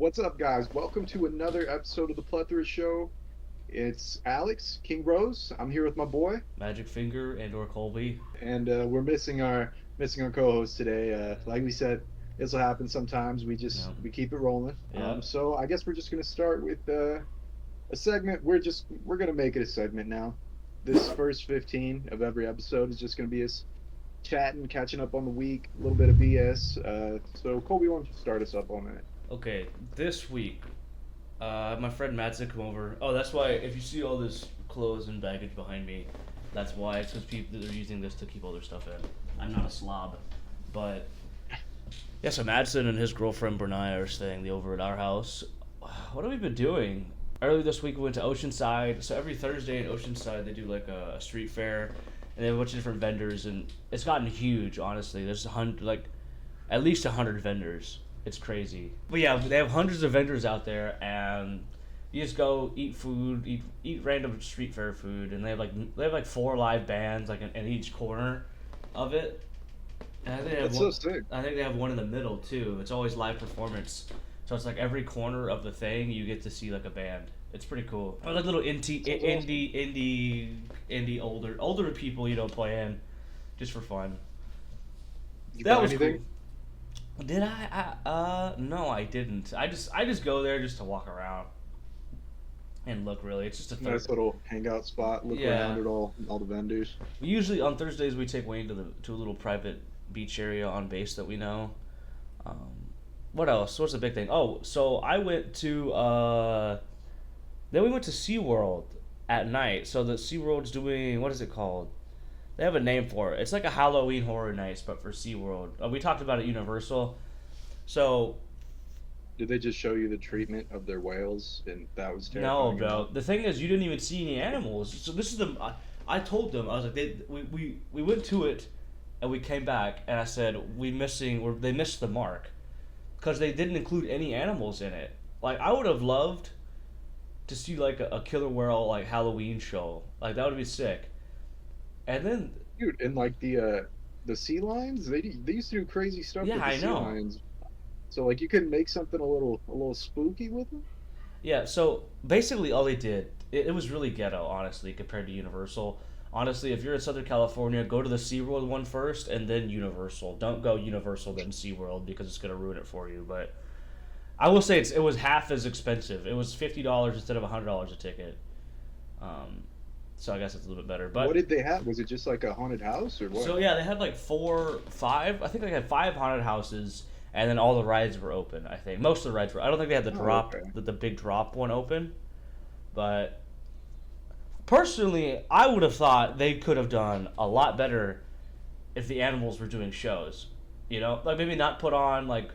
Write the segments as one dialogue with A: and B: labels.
A: What's up, guys? Welcome to another episode of the Plethora Show. It's Alex, King Rose. I'm here with my boy,
B: Magic Finger and or Colby.
A: and we're missing our co-host today. Like we said, this will happen sometimes. We
B: Yeah.
A: just we keep it rolling.
B: Yeah.
A: So I guess we're just gonna start with a segment. We're gonna make it a segment now. This first 15 of every episode is just gonna be us chatting, catching up on the week, a little bit of BS. So Colby, why don't you start us up on that?
B: Okay, this week, my friend Matt's come over. Oh, that's why if you see all this clothes and baggage behind me, that's why. It's because people they're using this to keep all their stuff in. I'm not a slob, but yeah. So Madsen and his girlfriend Brunei are staying over at our house. What have we been doing? Early this week we went to Oceanside. So every Thursday in Oceanside they do like a street fair, and they have a bunch of different vendors, and it's gotten huge. Honestly, there's at least 100 vendors. It's crazy. But yeah, they have hundreds of vendors out there, and you just go eat food, eat random street fair food, and they have like four live bands like in each corner of it. And I think they have
A: That's
B: one,
A: so sick.
B: I think they have one in the middle too. It's always live performance. So it's like every corner of the thing you get to see like a band. It's pretty cool. Or like little
A: Sounds awesome.
B: indie older people play in just for fun.
A: Did you
B: That
A: buy
B: was cool.
A: anything?
B: Did no, I didn't. I just go there just to walk around and look. Really, it's just a
A: Nice
B: third.
A: little hangout spot. Look
B: Yeah.
A: around at all the vendors.
B: Usually on Thursdays we take Wayne to a little private beach area on base that we know. Um, what else? What's the big thing? Oh, so I went to then we went to SeaWorld at night. So the SeaWorld's doing, what is it called? They have a name for it. It's like a Halloween horror nights, but for SeaWorld. We talked about it at Universal. So
A: Did they just show you the treatment of their whales, and that was
B: no,
A: terrifying enough?
B: bro. The thing is, you didn't even see any animals. So this is I told them, I was like, we went to it, and we came back, and I said they missed the mark, because they didn't include any animals in it. Like I would have loved to see like a killer whale like Halloween show. Like that would be sick. And then
A: Dude, and like the sea lions, they used to do crazy stuff
B: yeah,
A: with the
B: I
A: sea
B: know.
A: lions. So like you could make something a little spooky with them.
B: Yeah, so basically all they did, it was really ghetto, honestly, compared to Universal. Honestly, if you're in Southern California, go to the SeaWorld one first and then Universal. Don't go Universal then SeaWorld because it's going to ruin it for you. But I will say it was half as expensive. It was $50 instead of $100 a ticket. Um, so I guess it's a little bit better.
A: What
B: But
A: did they have? Was it just like a haunted house or what?
B: so yeah, they had like five. I think they had five haunted houses, and then all the rides were open. I think most of the rides were. I don't think they had
A: Oh, okay.
B: the big drop one open, but personally, I would have thought they could have done a lot better if the animals were doing shows. Like maybe not put on like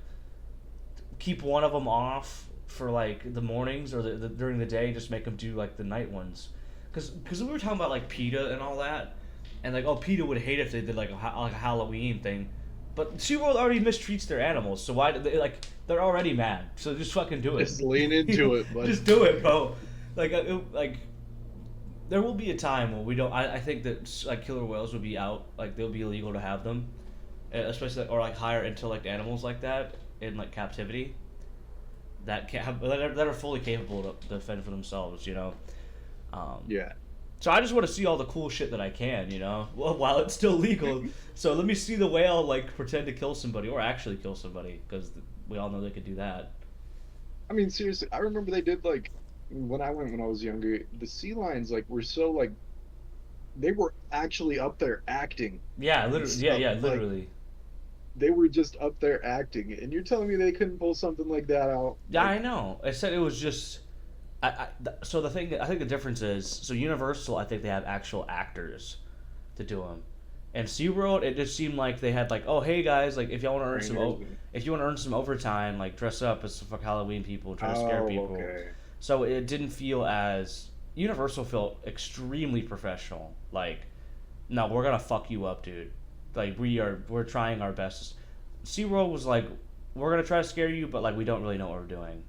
B: keep one of them off for like the mornings or during the day, just make them do like the night ones. Because we were talking about like PETA and all that, and like PETA would hate if they did like like a Halloween thing, but SeaWorld already mistreats their animals, so why did they like they're already mad? So just fucking do it.
A: Just lean into it, but
B: Just do it, bro. Like there will be a time when we don't. I think that like killer whales would be out. Like they'll be illegal to have them, especially or like higher intellect animals like that in like captivity that are fully capable to defend for themselves. Um,
A: yeah.
B: so I just want to see all the cool shit that I can, while it's still legal. So let me see the whale like pretend to kill somebody or actually kill somebody because we all know they could do that.
A: I mean, seriously, I remember they did like when I went when I was younger. The sea lions like were so like they were actually up there acting
B: Yeah,
A: and
B: literally. Yeah,
A: stuff.
B: yeah,
A: Like
B: literally.
A: they were just up there acting, and you're telling me they couldn't pull something like that out?
B: Yeah,
A: Like,
B: I know. I said it was just. So the thing, I think the difference is, so Universal, I think they have actual actors to do them, and SeaWorld, it just seemed like they had like, oh hey guys, like if y'all want to earn
A: trainers. And,
B: if you want to earn some overtime, like dress up as fuck Halloween people and try to scare
A: oh,
B: people.
A: okay.
B: So it didn't feel as Universal felt extremely professional. Like, no, we're gonna fuck you up, dude. Like we're trying our best. SeaWorld was like, we're gonna try to scare you, but like we don't really know what we're doing.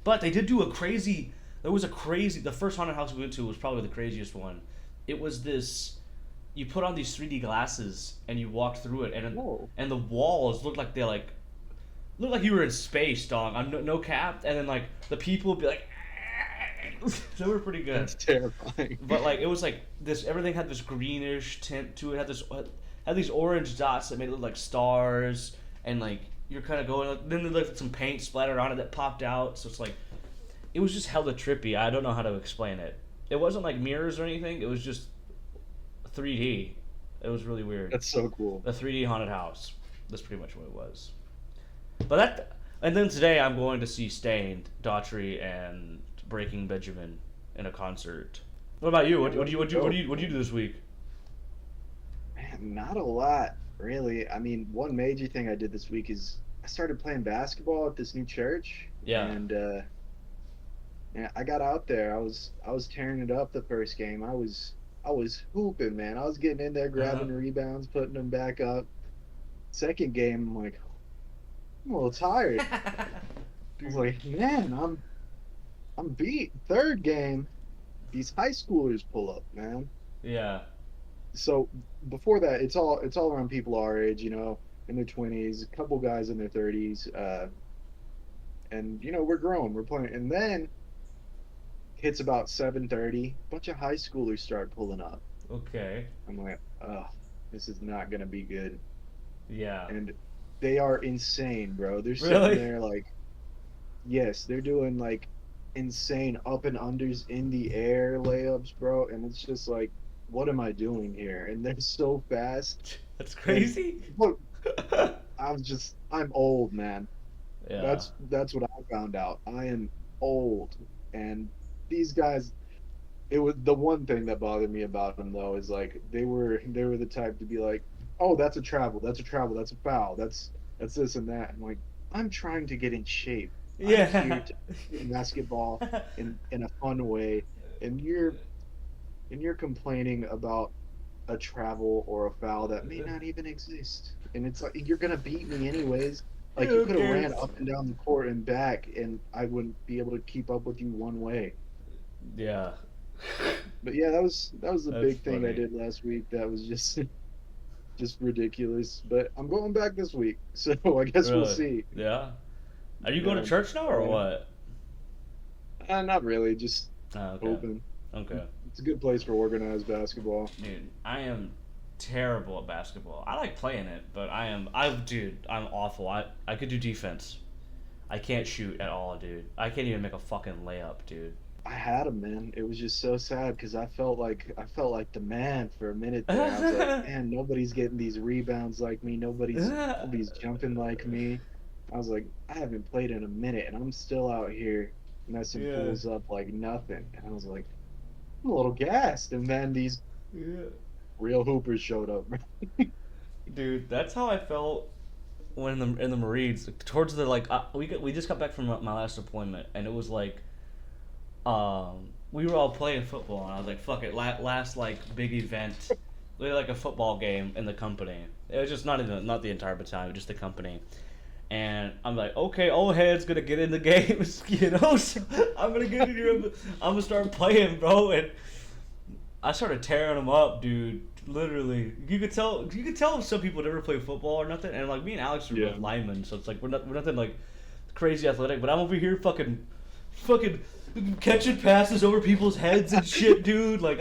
B: But they did do a crazy. There was a crazy. The first haunted house we went to was probably the craziest one. It was this. You put on these 3D glasses and you walked through it, and
A: Whoa.
B: and the walls looked like they like looked like you were in space, dog. I'm no cap. And then like the people would be like, they were pretty good.
A: That's terrifying.
B: But like it was like this. Everything had this greenish tint to it. Had these orange dots that made it look like stars. And like you're kind of going. Then there's like some paint splattered on it that popped out. So it's like it was just hella trippy. I don't know how to explain it. It wasn't like mirrors or anything. It was just 3D. It was really weird.
A: That's so cool.
B: The 3D haunted house. That's pretty much what it was. But that, and then today I'm going to see Stained, Daughtry, and Breaking Benjamin in a concert. What about you? What do you do this week?
A: Man, not a lot, really. I mean, one major thing I did this week is I started playing basketball at this new church.
B: Yeah.
A: And yeah, I got out there. I was tearing it up the first game. I was hooping, man. I was getting in there, grabbing rebounds, putting them back up. Second game, I'm like, I'm a little tired. I was like, man, I'm beat. Third game, these high schoolers pull up, man.
B: Yeah.
A: So before that, it's all around people our age, in their 20s, a couple guys in their 30s, and we're grown, we're playing, and then hits about 7:30, bunch of high schoolers start pulling up.
B: Okay.
A: I'm like, oh, this is not gonna be good.
B: Yeah.
A: And they are insane, bro. They're sitting
B: Really?
A: there like, yes, they're doing like insane up and unders in the air layups, bro. And it's just like, what am I doing here? And they're so fast.
B: That's crazy.
A: Look, I'm old, man.
B: Yeah.
A: That's what I found out. I am old, and these guys. It was the one thing that bothered me about them though is like they were the type to be like, oh, that's a travel, that's a foul, that's this and that. I'm like, I'm trying to get in shape.
B: Yeah.
A: I'm here to play basketball in a fun way, and you're complaining about a travel or a foul that may not even exist, and it's like you're gonna beat me anyways. Like you
B: Who
A: could have ran
B: cares?
A: up and down the court and back, and I wouldn't be able to keep up with you one way.
B: Yeah.
A: But yeah, that was the
B: That's
A: big thing I
B: funny.
A: did last week. That was just ridiculous. But I'm going back this week, so I guess we'll
B: Really?
A: see.
B: Yeah. Are you going to
A: Yeah,
B: church now or
A: yeah.
B: what?
A: Not really, just
B: Oh, okay.
A: hoping.
B: Okay.
A: It's a good place for organized basketball.
B: Dude, I am terrible at basketball. I like playing it, but dude, I'm awful. I could do defense. I can't shoot at all, dude. I can't even make a fucking layup, dude.
A: I had him, man. It was just so sad because I felt like the man for a minute there. I was like, man, nobody's getting these rebounds like me. Nobody's jumping like me. I was like, I haven't played in a minute, and I'm still out here messing
B: Yeah.
A: fools up like nothing. And I was like, I'm a little gassed. And then these
B: Yeah.
A: real hoopers showed up.
B: Dude, that's how I felt when in the Marines. Towards the we just got back from my last deployment, and it was like, we were all playing football, and I was like, fuck it, last like big event. We had like a football game in the company. It was just not the entire battalion, just the company. And I'm like, okay, old head's gonna get in the games, So I'm gonna get in here. I'm gonna start playing, bro. And I started tearing them up, dude. Literally, you could tell some people never play football or nothing. And like me and Alex are
A: Yeah.
B: both linemen, so it's like we're nothing like crazy athletic. But I'm over here fucking catching passes over people's heads and shit, dude. Like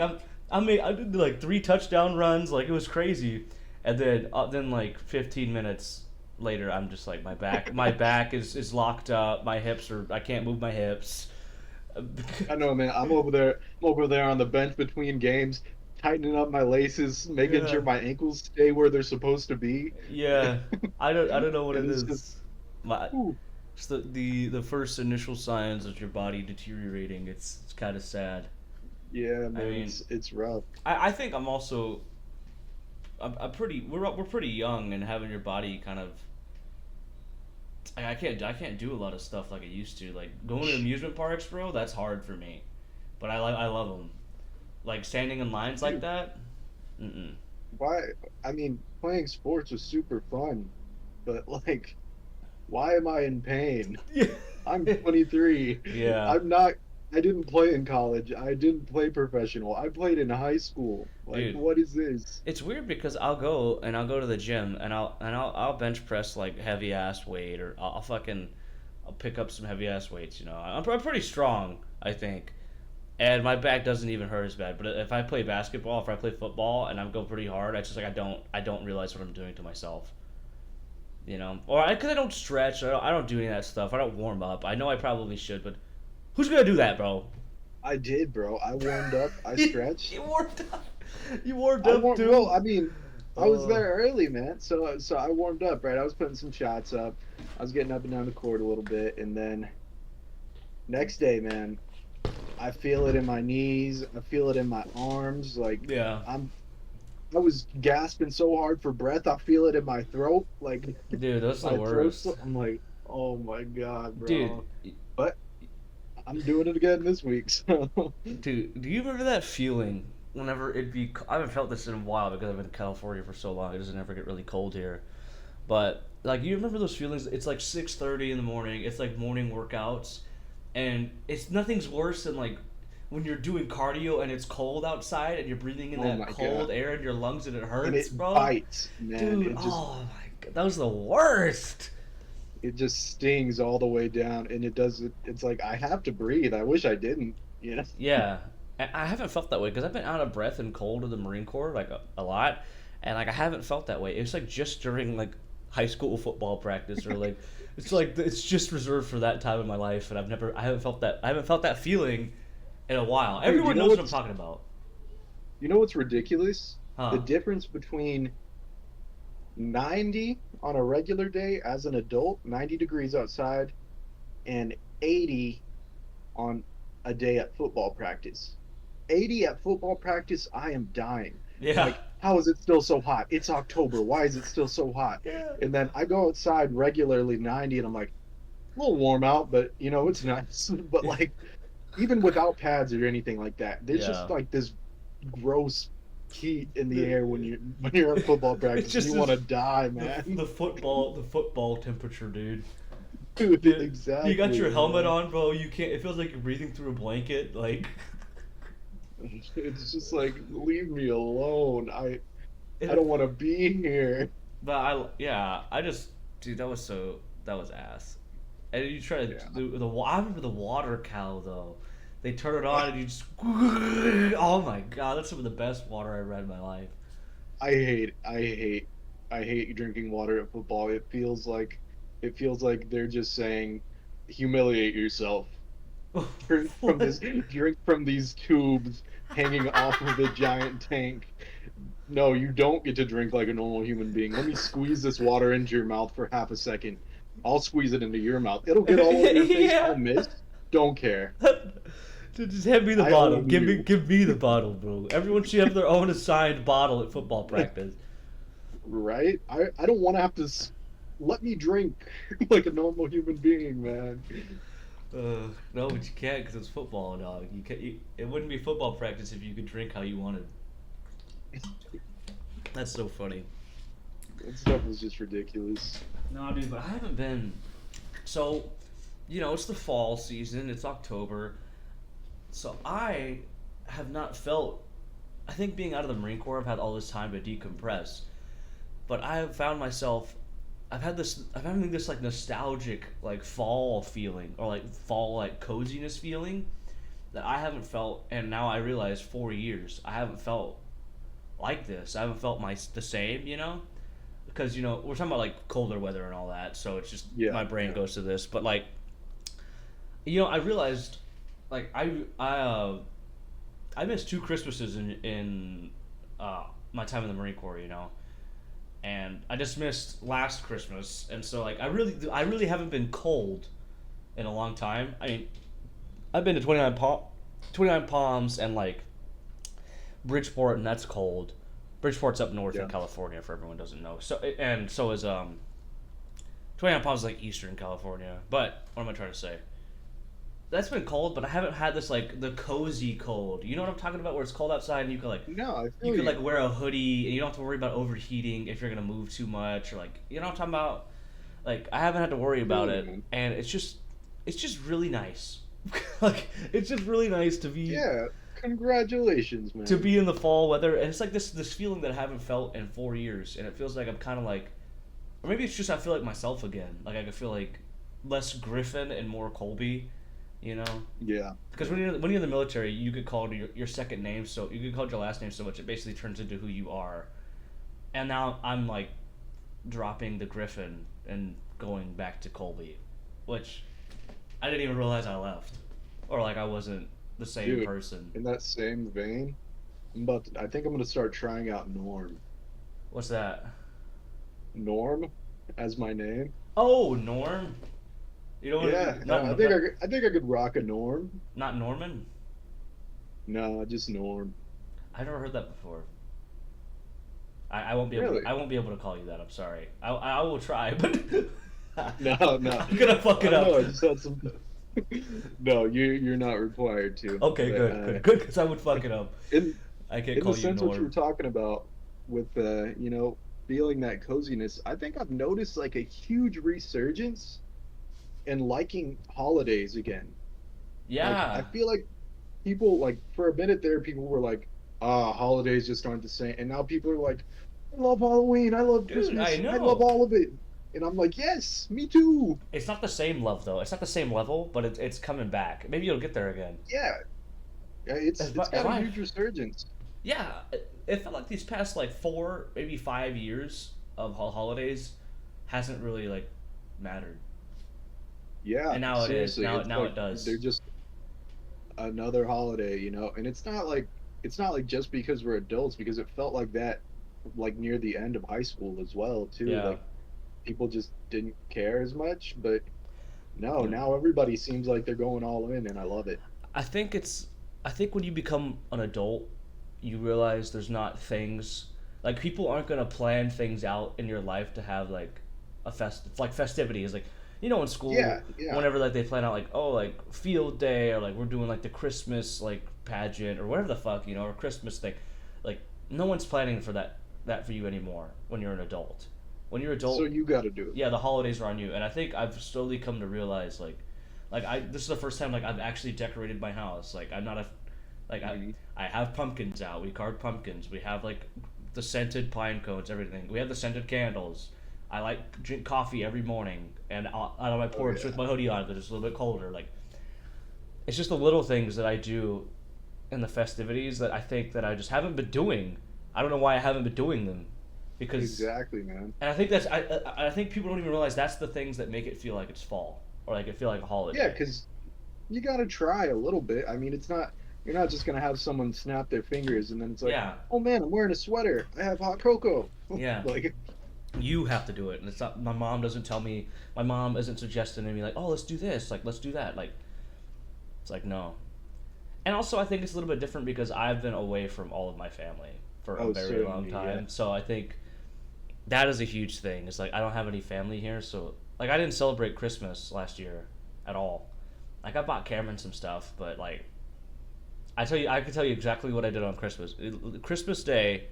B: I did like 3 touchdown runs, like it was crazy. And then like 15 minutes later, I'm just like my back is locked up. I can't move my hips.
A: I know, man. I'm over there on the bench between games, tightening up my laces, making
B: Yeah.
A: sure my ankles stay where they're supposed to be.
B: Yeah, I don't know what it
A: And it's
B: is.
A: just,
B: My,
A: ooh,
B: It's the first initial signs of your body deteriorating. It's kind of sad.
A: yeah, man,
B: mean-
A: it's rough.
B: I think I'm also I'm pretty we're pretty young, and having your body kind of I can't do a lot of stuff like I used to. Like going to amusement parks, bro. That's hard for me, but I love them. Like standing in lines like
A: Dude.
B: that. Mm-mm.
A: Why? I mean, playing sports was super fun, but like, why am I in pain?
B: Yeah.
A: I'm 23.
B: Yeah.
A: I'm not I didn't play in college. I didn't play professional. I played in high school. Like,
B: Dude,
A: what is this?
B: it's weird because I'll go to the gym and I'll bench press like heavy ass weight or I'll pick up some heavy ass weights. You know, I'm pretty strong, I think, and my back doesn't even hurt as bad. But if I play basketball, if I play football, and I'm going pretty hard, I just like I don't realize what I'm doing to myself. You know, or because I don't stretch, I don't do any of that stuff. I don't warm up. I know I probably should, but who's gonna do that, bro?
A: I did, bro. I warmed up. I
B: you
A: stretched.
B: warmed up. You warmed
A: I
B: up
A: warmed. Well,
B: too.
A: I mean, I was
B: Uh,
A: there early, man. So I warmed up, right? I was putting some shots up. I was getting up and down the court a little bit, and then next day, man, I feel it in my knees. I feel it in my arms. Like
B: yeah,
A: I'm. I was gasping so hard for breath. I feel it in my throat. Like
B: dude, that's the
A: my throat's.
B: worst.
A: I'm like, oh my god,
B: Dude,
A: bro. But I'm doing it again this week. So
B: dude, do you remember that feeling whenever it'd be? I haven't felt this in a while because I've been in California for so long. It doesn't ever get really cold here. But like, you remember those feelings? It's like 6:30 in the morning. It's like morning workouts, and it's nothing's worse than like when you're doing cardio and it's cold outside and you're breathing in
A: oh
B: that
A: my
B: cold
A: god.
B: air in your lungs and it
A: And
B: hurts,
A: it
B: bro.
A: bites, man.
B: Dude, oh my god, that was the worst.
A: It just stings all the way down, and it does it. It's like I have to breathe. I wish I didn't. You know.
B: Yeah, I haven't felt that way because I've been out of breath and cold in the Marine Corps like a lot, and like I haven't felt that way. It's like just during like high school football practice or like it's just reserved for that time in my life, and I haven't felt that feeling in a while.
A: Dude,
B: Everyone knows what I'm talking about,
A: you know what's ridiculous? The
B: huh?
A: difference between 90 on a regular day as an adult, 90 degrees outside, and 80 on a day at football practice. 80 at football practice, I am dying.
B: Yeah.
A: Like, how is it still so hot? It's October. Why is it still so hot?
B: Yeah.
A: And then I go outside regularly 90 and I'm like, a little warm out, but it's nice. But like, even without pads or anything like that, there's
B: Yeah.
A: just like this gross heat in the
B: The-
A: air when you're at football
B: It's
A: practice and
B: just
A: you
B: this,
A: want to die, man.
B: the football temperature, dude.
A: Dude,
B: Dude, you got
A: exactly,
B: your helmet
A: man.
B: on, bro. You can't. It feels like you're breathing through a blanket. Like,
A: It's just like leave me alone. I
B: it,
A: don't want to be here.
B: but yeah, dude, that was ass. And you try to
A: Yeah.
B: do I remember the water cow though. They turn it on and you just, oh my god, that's some of the best water I read in my life.
A: I hate drinking water at football. It feels like they're just saying humiliate yourself. Drink from
B: What?
A: this drink from these tubes hanging off of the giant tank. No, you don't get to drink like a normal human being. Let me squeeze this water into your mouth for half a second. I'll squeeze it into your mouth. It'll get all over your face.
B: Yeah.
A: I'll miss. Don't care.
B: Dude, just hand me the
A: I
B: bottle.
A: own you.
B: Give me the bottle, bro. Everyone should have their own assigned bottle at football practice.
A: Right? I don't want to have to let me drink like a normal human being, man.
B: No, but you can't because it's football, dog. You can't. It wouldn't be football practice if you could drink how you wanted. That's so funny.
A: That stuff was just ridiculous.
B: No, dude, but I haven't been. So, it's the fall season. It's October. So I have not felt. I think being out of the Marine Corps, I've had all this time to decompress. But I have found myself. I'm having this like nostalgic like fall feeling or like fall like coziness feeling that I haven't felt, and now I realize 4 years I haven't felt like this. I haven't felt the same, because we're talking about like colder weather and all that, so it's just
A: Yeah,
B: my brain
A: yeah.
B: goes to this. But like, I realized like I missed two Christmases in my time in the Marine Corps, and I just missed last Christmas, and so like I really haven't been cold in a long time. I mean, I've been to 29 Palms and like Bridgeport, and that's cold. Bridgeport's up north in
A: Yeah.
B: California, for everyone who doesn't know. So and so is 29 Palms is like Eastern California. But what am I trying to say? That's been cold, but I haven't had this like the cozy cold. You know what I'm talking about? Where it's cold outside and you can like
A: No, I
B: you
A: feel
B: could
A: you.
B: like wear a hoodie and you don't have to worry about overheating if you're gonna move too much or like what I'm talking about. Like I haven't had to worry
A: I feel
B: about
A: you,
B: it,
A: man.
B: and it's just really nice. Like it's just really nice to be
A: Yeah, congratulations,
B: to
A: man.
B: be in the fall weather, and it's like this feeling that I haven't felt in 4 years, and it feels like I'm kind of like, or maybe it's just I feel like myself again. Like I could feel like less Griffin and more Colby, you know.
A: Yeah,
B: Because
A: yeah.
B: when you're in the military, you get called your second name, so you get called your last name so much it basically turns into who you are. And now I'm like dropping the Griffin and going back to Colby, which I didn't even realize I left, or like I wasn't the same
A: Dude,
B: person.
A: in that same vein, I think I'm gonna start trying out
B: What's that?
A: Norm as my name.
B: Oh, Norm. You don't want to
A: Yeah,
B: be not
A: I think I could rock a Norm.
B: not Norman.
A: No, just Norm.
B: I've never heard that before. I won't be able to,
A: Really?
B: I won't be able to call you that. I'm sorry. I will try, but
A: No, no.
B: I'm gonna fuck
A: I
B: it
A: don't
B: up.
A: know. I just had some. No, you're not required to.
B: Okay,
A: But
B: good, because I would fuck it up.
A: in
B: I can't
A: in the
B: call you
A: sense what you were
B: Norm.
A: talking about with feeling that coziness, I think I've noticed like a huge resurgence in liking holidays again. Like I
B: Yeah,
A: feel like people like for a minute there, people were like, ah, holidays just aren't the same, and now people are like, I love Halloween, I love
B: dude, I
A: Christmas, I love
B: know.
A: all of it, and I'm like, yes, me too.
B: It's not the same love though. It's not the same level, but it's coming back. Maybe you'll get there again.
A: Yeah, yeah,
B: If
A: it's
B: if
A: got a
B: I
A: huge resurgence.
B: Yeah, it felt like these past like 4, maybe 5 years of holidays hasn't really like mattered,
A: Yeah,
B: and now it is.
A: seriously,
B: Now
A: it's
B: now
A: like
B: it does.
A: they're just another holiday, and it's not like just because we're adults, because it felt like that like near the end of high school as well too.
B: Yeah.
A: Like people just didn't care as much, but no,
B: Yeah.
A: now everybody seems like they're going all in, and I love it.
B: I think it's. I think when you become an adult, you realize there's not things like people aren't gonna plan things out in your life to have like a like festivities like in school
A: Yeah, yeah.
B: whenever like they plan out like oh like field day or like we're doing like the Christmas like pageant or whatever the fuck or Christmas thing, like no one's planning for that for you anymore when you're an adult. When you're
A: So
B: adult,
A: you got to do it.
B: yeah, the holidays are on you, and I think I've slowly come to realize like I this is the first time like I've actually decorated my house. Like I'm not a like
A: Mhm.
B: I have pumpkins out. We carved pumpkins. We have like the scented pine cones, everything. We have the scented candles. I like drink coffee every morning and out on my
A: Oh
B: porch with
A: yeah.
B: my hoodie on because it's a little bit colder. Like it's just the little things that I do in the festivities that I think that I just haven't been doing. I don't know why I haven't been doing them because
A: Exactly, man.
B: and I think that's I think people don't even realize that's the things that make it feel like it's fall or like it feel like a
A: Yeah,
B: holiday.
A: because you got to try a little bit. I mean, it's not you're not just gonna have someone snap their fingers and then it's like,
B: Yeah,
A: oh man, I'm wearing a sweater. I have hot cocoa.
B: yeah.
A: Like,
B: You have to do it, and it's not. My mom doesn't tell me. My mom isn't suggesting to me like, oh, let's do this, like let's do that. Like it's like no. And also, I think it's a little bit different because I've been away from all of my family for a
A: oh,
B: very long
A: certainly, yeah.
B: time. So I think that is a huge thing. It's like I don't have any family here, so like I didn't celebrate Christmas last year at all. Like I bought Cameron some stuff, but like I could tell you exactly what I did on Christmas. Christmas Day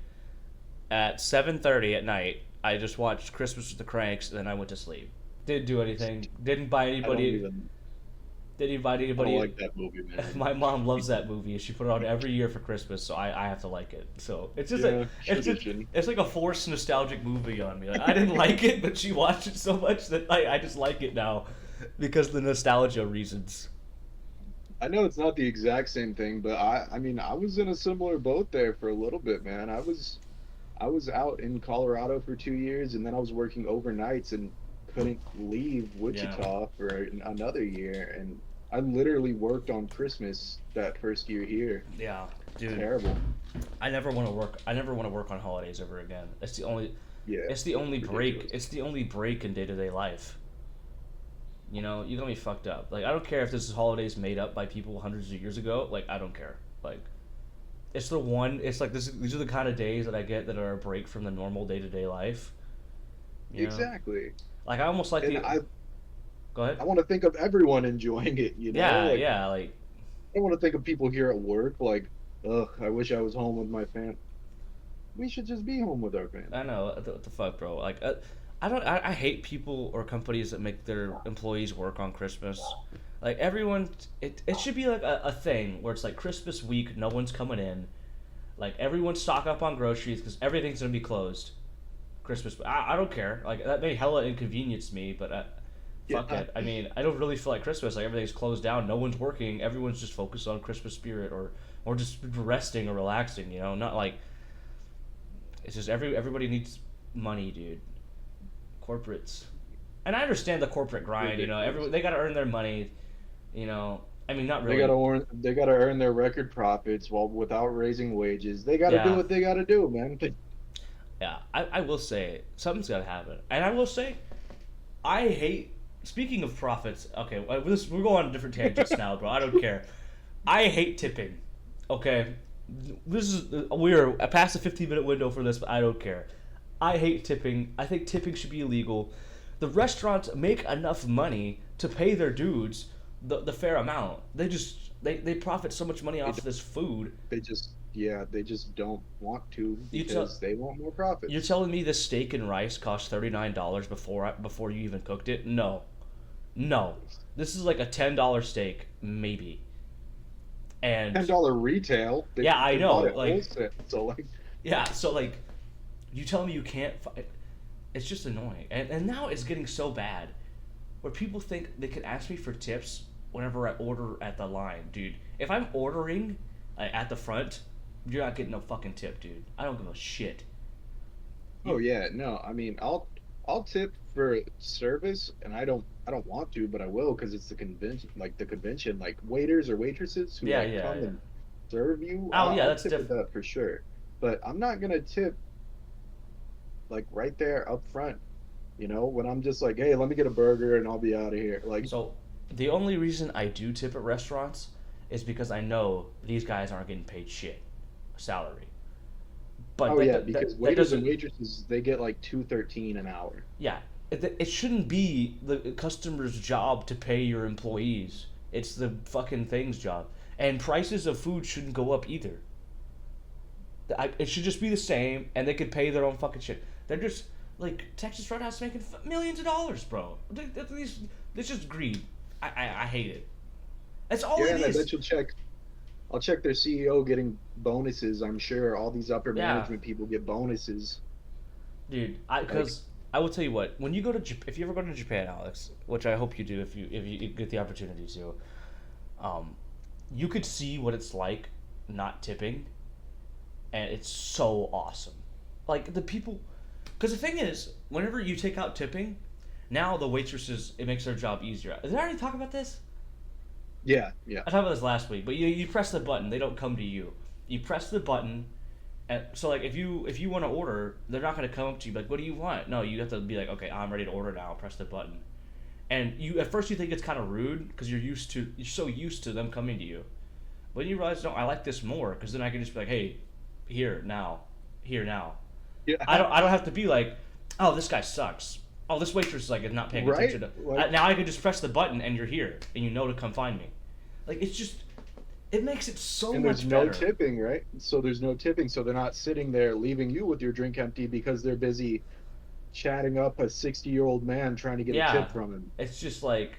B: at 7:30 at night. I just watched Christmas with the Cranks, and then I went to sleep. Didn't do anything. Didn't buy
A: I don't
B: anybody.
A: even.
B: Didn't invite
A: I don't
B: anybody.
A: like that movie, man.
B: My mom loves that movie. She put it on every year for Christmas, so I have to like it. So it's just
A: Yeah,
B: it's
A: tradition.
B: it's like a forced nostalgic movie on me. Like I didn't like it, but she watched it so much that I just like it now because the nostalgia reasons.
A: I know it's not the exact same thing, but I mean, I was in a similar boat there for a little bit, man. I was out in Colorado for 2 years, and then I was working overnights and couldn't leave
B: Yeah,
A: Wichita for another year. And I literally worked on Christmas that first year here.
B: yeah, dude.
A: Terrible.
B: I never want to work. I never want to work on holidays ever again. It's the only.
A: Yeah,
B: It's the only break.
A: ridiculous.
B: It's the only break in day to day life. You're gonna be fucked up. Like I don't care if this is holidays made up by people hundreds of years ago. Like I don't care. Like it's the one. It's like this. These are the kind of days that I get that are a break from the normal day to day life. You know,
A: Exactly.
B: like I almost like
A: And
B: the. Go ahead.
A: I want to think of everyone enjoying it.
B: Yeah,
A: Like
B: yeah. Like
A: I want to think of people here at work like, ugh, I wish I was home with my fam. We should just be home with our
B: I
A: family.
B: know what the fuck, bro. Like I don't. I hate people or companies that make their employees work on Christmas. Like everyone, it should be like a thing where it's like Christmas week, no one's coming in. Like everyone stock up on groceries because everything's gonna be closed. Christmas, I don't care. Like that may hella inconvenience me, but fuck
A: Yeah.
B: it. I mean, I don't really feel like Christmas. Like everything's closed down, no one's working. Everyone's just focused on Christmas spirit or just resting or relaxing. You know, not like it's just everybody needs money, dude. Corporates, and I understand the corporate grind. You know,
A: Ridiculous.
B: they got to earn their money. You know, I mean, not
A: They
B: really.
A: gotta earn their record profits while without raising wages. They gotta do
B: Yeah,
A: what they gotta do, man.
B: yeah. I will say something's got to happen, and I will say I hate. Speaking of profits, okay, we're going on different tangents now, bro. I don't care. I hate tipping. Okay, this is we're past the 15-minute window for this, but I don't care. I hate tipping. I think tipping should be illegal. The restaurants make enough money to pay their dudes the fair amount. They profit so much money
A: They,
B: off of this food.
A: they just don't want to
B: You tell
A: because they want more
B: you're
A: profits.
B: telling me this steak and rice cost $39 before you even cooked it? No, no. This is like a $10 steak maybe. And
A: $10 retail.
B: yeah, I
A: They
B: know.
A: bought it
B: Like
A: wholesale. So like,
B: yeah, so like you tell me you can't. It's just annoying, and now it's getting so bad, where people think they can ask me for tips whenever I order at the line, dude. If I'm ordering at the front, you're not getting no fucking tip, dude. I don't give a shit.
A: oh
B: You,
A: yeah, no. I mean, I'll tip for service, and I don't want to, but I will because it's the convention. Like the convention, like waiters or waitresses who
B: yeah,
A: like
B: yeah,
A: come
B: yeah.
A: and serve you.
B: Oh yeah,
A: I'll
B: that's
A: tip with
B: different.
A: that for sure. But I'm not gonna tip like right there up front. When I'm just like, hey, let me get a burger and I'll be out of here. Like,
B: So the only reason I do tip at restaurants is because I know these guys aren't getting paid shit salary. But
A: oh yeah, because
B: that
A: waiters and
B: doesn't.
A: waitresses they get like 213 an hour.
B: Yeah, it shouldn't be the customer's job to pay your employees. It's the fucking thing's job. And prices of food shouldn't go up either. It should just be the same, and they could pay their own fucking shit. They're just like Texas Roadhouse making millions of dollars, bro. This just greed. I hate it. That's all
A: Yeah,
B: it
A: and I
B: is.
A: bet you'll check. I'll check their CEO getting bonuses. I'm sure all these upper
B: Yeah,
A: management people get bonuses.
B: dude.
A: Like,
B: Because I will tell you what. When you go to if you ever go to Japan, Alex, which I hope you do if you get the opportunity to, um, you could see what it's like not tipping, and it's so awesome. Like the people, because the thing is, whenever you take out tipping, now the waitresses it makes their job easier. Did I already talk about this?
A: yeah, yeah,
B: I talked about this last week, but you press the button, they don't come to you. You press the button, and so like if you want to order, they're not gonna come up to you like, what do you want? No, you have to be like, okay, I'm ready to order now. Press the button, and you at first you think it's kind of rude because you're so used to them coming to you, but then you realize no, I like this more because then I can just be like, hey, here now, here now.
A: yeah.
B: I don't have to be like, oh, this guy sucks. Oh, this waitress is like not paying
A: Right?
B: attention to.
A: Like,
B: Now I can just press the button and you're here and you know to come find me. Like it's just, it makes it so
A: and there's
B: much
A: no
B: better.
A: tipping, right? So there's no tipping, so they're not sitting there leaving you with your drink empty because they're busy chatting up a 60-year-old man trying to get a
B: Yeah,
A: tip from him.
B: it's just like,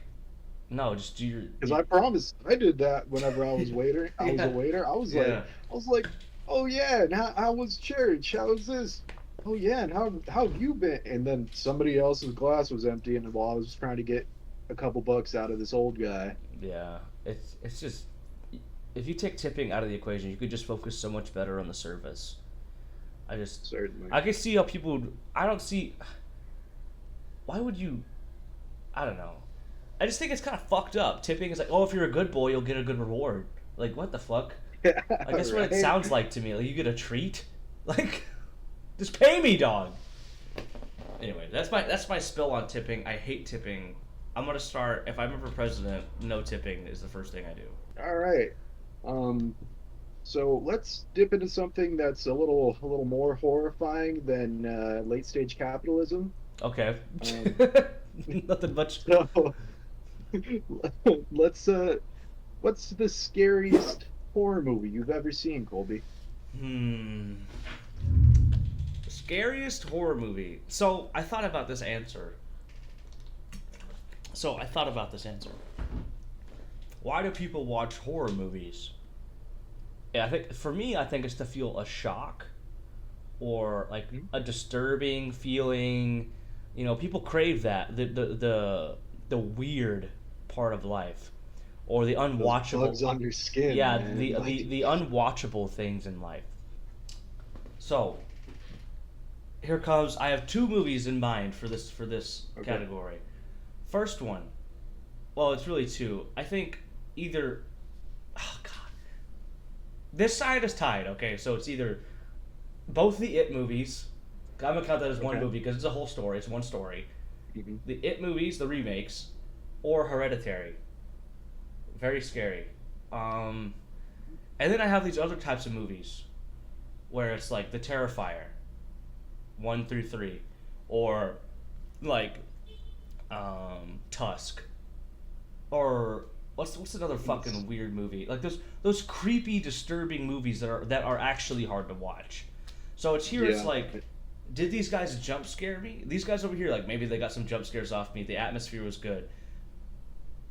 B: no, just do your.
A: Because I promise, I did that whenever I was waiter. I was a
B: Yeah,
A: waiter.
B: yeah.
A: I was like, oh yeah, and how was church? How was this? Oh yeah, and how have you been? And then somebody else's glass was empty, and while I was trying to get a couple bucks out of this old guy,
B: Yeah, it's just if you take tipping out of the equation, you could just focus so much better on the service. I just
A: certainly.
B: I can see how people. I don't see. Why would you? I don't know. I just think it's kind of fucked up. Tipping is like, oh, if you're a good boy, you'll get a good reward. Like, what the fuck?
A: Yeah,
B: Like, that's what it
A: right.
B: sounds like to me. Like, you get a treat. Like, just pay me, dog. Anyway, that's my spill on tipping. I hate tipping. I'm gonna start. If I'm ever president, no tipping is the first thing I do.
A: All right. Um, so let's dip into something that's a little more horrifying than late stage capitalism.
B: Okay.
A: Um,
B: Nothing much.
A: so let's what's the scariest horror movie you've ever seen, Colby?
B: Hmm. Scariest horror movie. So I thought about this answer. why do people watch horror movies? Yeah, I think for me, I think it's to feel a shock or like
A: Mhm.
B: a disturbing feeling. You know, people crave that the weird part of life or the
A: Those
B: unwatchable.
A: bugs on your skin,
B: Yeah,
A: man. Like,
B: the unwatchable things in life. So here comes. I have two movies in mind for this
A: okay,
B: category. First one. Well, it's really two. I think either. Oh God. This side is tied. Okay, so it's either both the It movies. I'm gonna count that as one
A: okay.
B: movie because it's a whole story. It's one story.
A: Hmm.
B: The It movies, the remakes, or Hereditary. Very scary. Um, and then I have these other types of movies where it's like The Terrifier, 1 through 3, or like Tusk, or what's another fucking weird movie? Like those creepy, disturbing movies that are actually hard to watch. So it's here. It's
A: Yeah.
B: like, did these guys jump scare me? These guys over here, like maybe they got some jump scares off me. The atmosphere was good.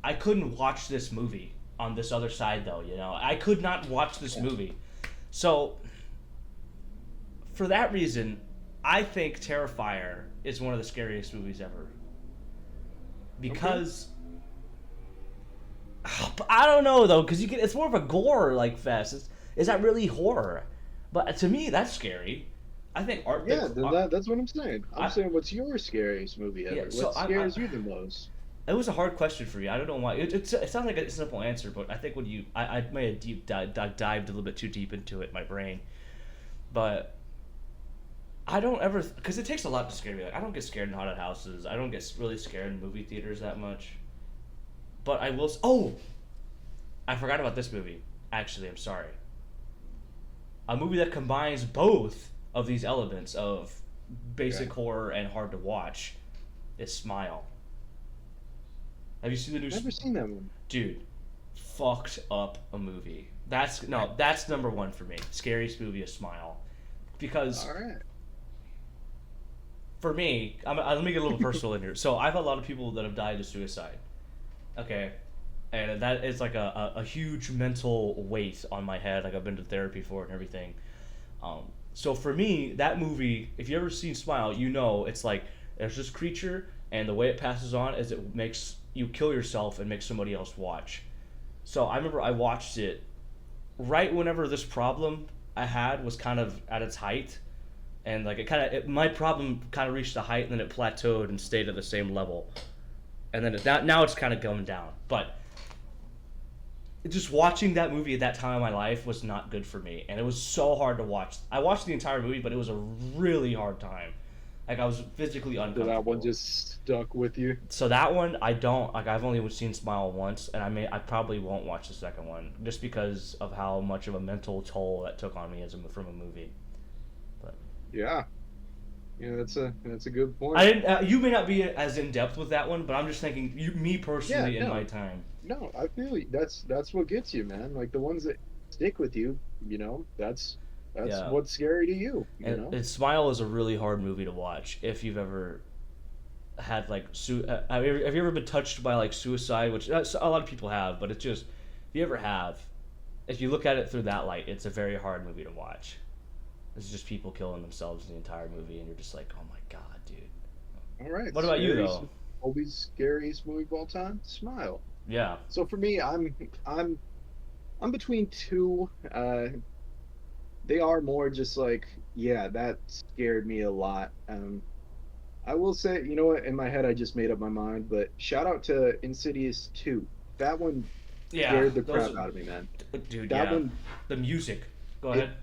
B: I couldn't watch this movie on this other side though. You know, I could not watch this
A: Yeah.
B: movie. So for that reason, I think Terrifier is one of the scariest movies ever
A: Okay.
B: because I don't know though, because it's more of a gore like fest. Is that really horror? But to me, that's scary. I think art.
A: Yeah, then that's what I'm saying. I'm
B: I,
A: saying, what's your scariest movie
B: yeah.
A: ever?
B: So
A: What scares you the most?
B: it was a hard question for you. I don't know why. It sounds like a simple answer, but I think when I may have dived a little bit too deep into it, my brain. But I don't ever, because it takes a lot to scare me. Like I don't get scared in haunted houses. I don't get really scared in movie theaters that much. But I will. Oh, I forgot about this movie. Actually, I'm sorry. A movie that combines both of these elements of basic
A: Okay.
B: horror and hard to watch is Smile. Have you seen the new
A: Never seen that one.
B: dude? Fucked up a movie. That's number one for me. Scariest movie is Smile, because
A: All right.
B: for me, let me get a little personal in here. So I've had a lot of people that have died of suicide. Okay, and that is like a huge mental weight on my head. Like I've been to therapy for it and everything. So for me, that movie, if you ever seen Smile, you know it's like there's this creature, and the way it passes on is it makes you kill yourself and make somebody else watch. So I remember I watched it right whenever this problem I had was kind of at its height, and like my problem kind of reached a height, and then it plateaued and stayed at the same level, and then now it's kind of going down. But just watching that movie at that time of my life was not good for me, and it was so hard to watch. I watched the entire movie, but it was a really hard time. Like I was physically
A: So that one
B: uncomfortable.
A: just stuck with you.
B: So that one I don't like. I've only seen Smile once, and I probably won't watch the second one just because of how much of a mental toll that took on me from a movie. But
A: Yeah. Yeah, that's a good
B: I
A: point.
B: didn't. You may not be as in depth with that one, but I'm just thinking me
A: Yeah,
B: personally in my
A: no,
B: time.
A: no, I feel you. That's what gets you, man. Like the ones that stick with you, that's
B: Yeah,
A: what's scary to you,
B: and Smile is a really hard movie to watch if you've ever had like have you ever been touched by like suicide, which a lot of people have, but it's just if you ever have, if you look at it through that light, it's a very hard movie to watch. It's just people killing themselves in the entire movie, and you're just like, oh my god, dude.
A: All right,
B: What about you
A: scariest,
B: though?
A: always scariest movie of all time, Smile.
B: Yeah.
A: So for me, I'm between two. They are more just like, yeah, that scared me a lot. I will say, you know what? In my head, I just made up my mind, but shout out to Insidious 2. That one
B: Yeah,
A: scared the
B: those,
A: crap out of me, man.
B: dude.
A: That
B: Yeah,
A: one,
B: the music. Go
A: it
B: ahead.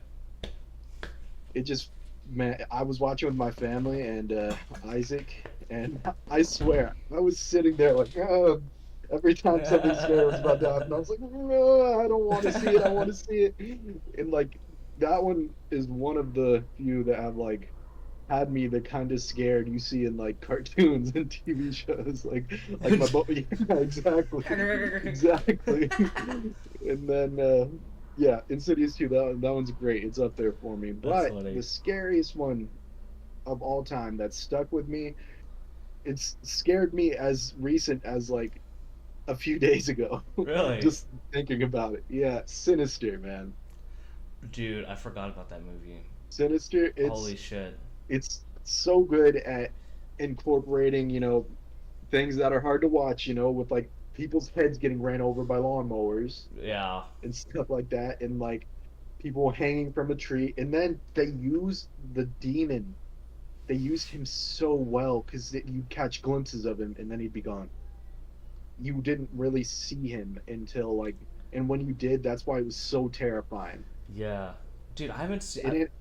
A: it just, man, I was watching with my family and Isaac, and I swear, I was sitting there like, oh, every time something scary was about to happen, I was like, oh, I don't want to see it, I want to see it. And like, that one is one of the few that have like had me the kind of scared you see in like cartoons and TV shows, like my yeah, exactly, exactly. And then yeah, Insidious 2, that one's great. It's up there for me.
B: That's
A: But
B: funny.
A: the scariest one of all time that stuck with me, it's scared me as recent as like a few days ago.
B: Really?
A: Just thinking about it. Yeah, Sinister, man.
B: Dude, I forgot about that movie.
A: Sinister.
B: Holy shit.
A: It's so good at incorporating, things that are hard to watch, with like people's heads getting ran over by lawnmowers
B: Yeah.
A: and stuff like that, and like people hanging from a tree. And then they use the demon. They used him so well because you catch glimpses of him and then he'd be gone. You didn't really see him until like, and when you did, that's why it was so terrifying.
B: Yeah. Dude, I haven't seen.
A: And it,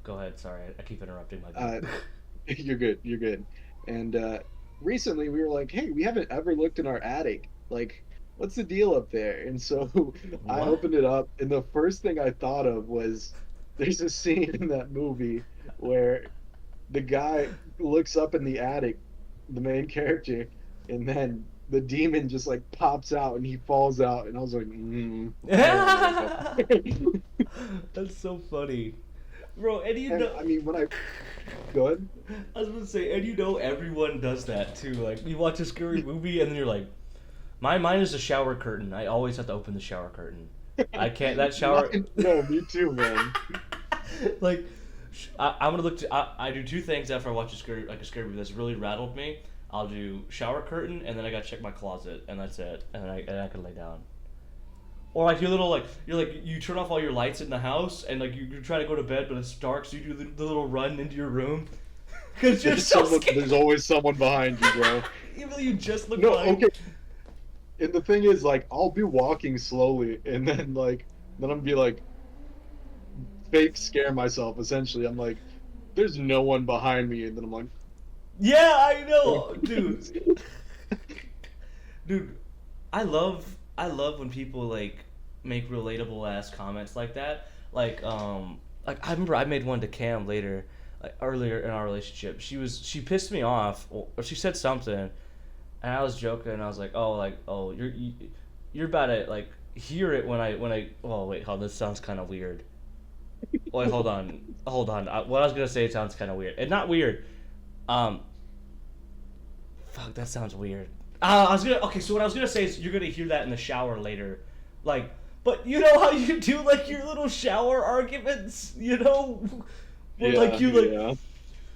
B: Go ahead. Sorry, I keep interrupting my
A: uh,
B: dude.
A: you're good, you're good. And recently we were like, hey, we haven't ever looked in our attic. Like, what's the deal up there? And so I
B: What?
A: opened it up, and the first thing I thought of was there's a scene in that movie where the guy looks up in the attic, the main character, and then the demon just like pops out and he falls out, and I was like, I don't know about
B: That's so funny, bro. And you
A: and
B: know,
A: I mean, when I go ahead,
B: I was gonna say, and you know, everyone does that too. Like, you watch a scary movie, and then you're like, mine is a shower curtain. I always have to open the shower curtain. I can't. That shower.
A: no, me too, man.
B: Like, I'm gonna look. I do two things after I watch a scary movie that's really rattled me. I'll do shower curtain, and then I gotta check my closet, and that's it. And I can lay down. Or like your little you turn off all your lights in the house, and like you're trying to go to bed, but it's dark, so you do the little run into your room, because you're so scared.
A: There's always someone behind you, bro.
B: Even though you just look
A: No,
B: like.
A: okay. And the thing is, like, I'll be walking slowly, and then I'm be like, fake scare myself. Essentially, I'm like, there's no one behind me, and then I'm like,
B: Yeah, I know, dude. Dude, I love when people like make relatable ass comments like that. Like I remember I made one to Cam later, like earlier in our relationship. She pissed me off, or she said something, and I was joking. And I was like, oh, you're about to like hear it when I. Oh wait, hold. This sounds kind of weird. Wait, hold on. What I was gonna say sounds kind of weird. It's not weird. Um, Fuck, that sounds weird. I was gonna. Okay, so what I was gonna say is you're gonna hear that in the shower later, like. But you know how you do like your little shower arguments, you know, where like
A: yeah.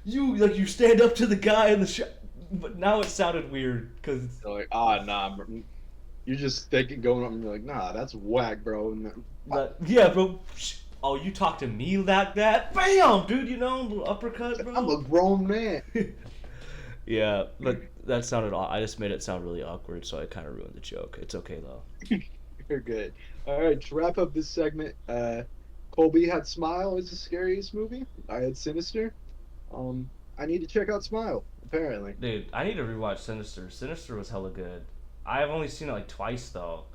B: you stand up to the guy in the shower. But now it sounded weird because.
A: They're like, nah, bro. You're just thinking, going up, and you're like, nah, that's whack, bro. And then,
B: Yeah, bro. Oh, you talk to me like that? Bam, dude. You know, little uppercut, bro.
A: I'm a grown man.
B: Yeah, but that sounded. I just made it sound really awkward, so I kind of ruined the joke. It's okay though.
A: You're good. All right, to wrap up this segment, Colby had Smile as the scariest movie. I had Sinister. I need to check out Smile, apparently.
B: Dude, I need to rewatch Sinister. Sinister was hella good. I've only seen it like twice though,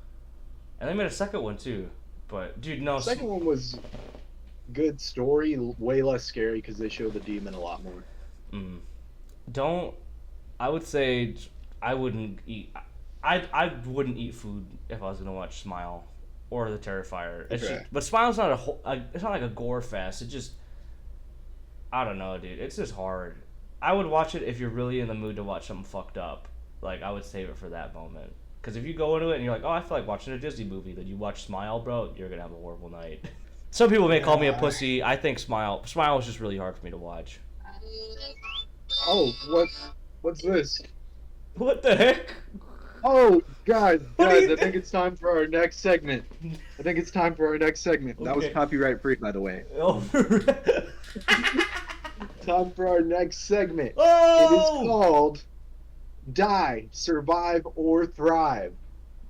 B: and they made a second one too. But dude, no.
A: The second one was good story, way less scary because they show the demon a lot more.
B: Don't. I would say I wouldn't eat. I wouldn't eat food if I was gonna watch Smile or The Terrifier. It's
A: Okay.
B: just, but Smile's not it's not like a gore fest. It just. I don't know, dude. It's just hard. I would watch it if you're really in the mood to watch something fucked up. Like, I would save it for that moment. Because if you go into it and you're like, oh, I feel like watching a Disney movie, then you watch Smile, bro, you're gonna have a horrible night. Some people may call me a pussy. I think Smile was just really hard for me to watch.
A: Oh, what's this?
B: What the heck?
A: Oh, guys,
B: What do you
A: I think it's time for our next segment. That was
B: Okay.
A: copyright free, by the way.
B: Oh.
A: Time for our next segment. It is
B: Oh!
A: called Die, Survive, or Thrive.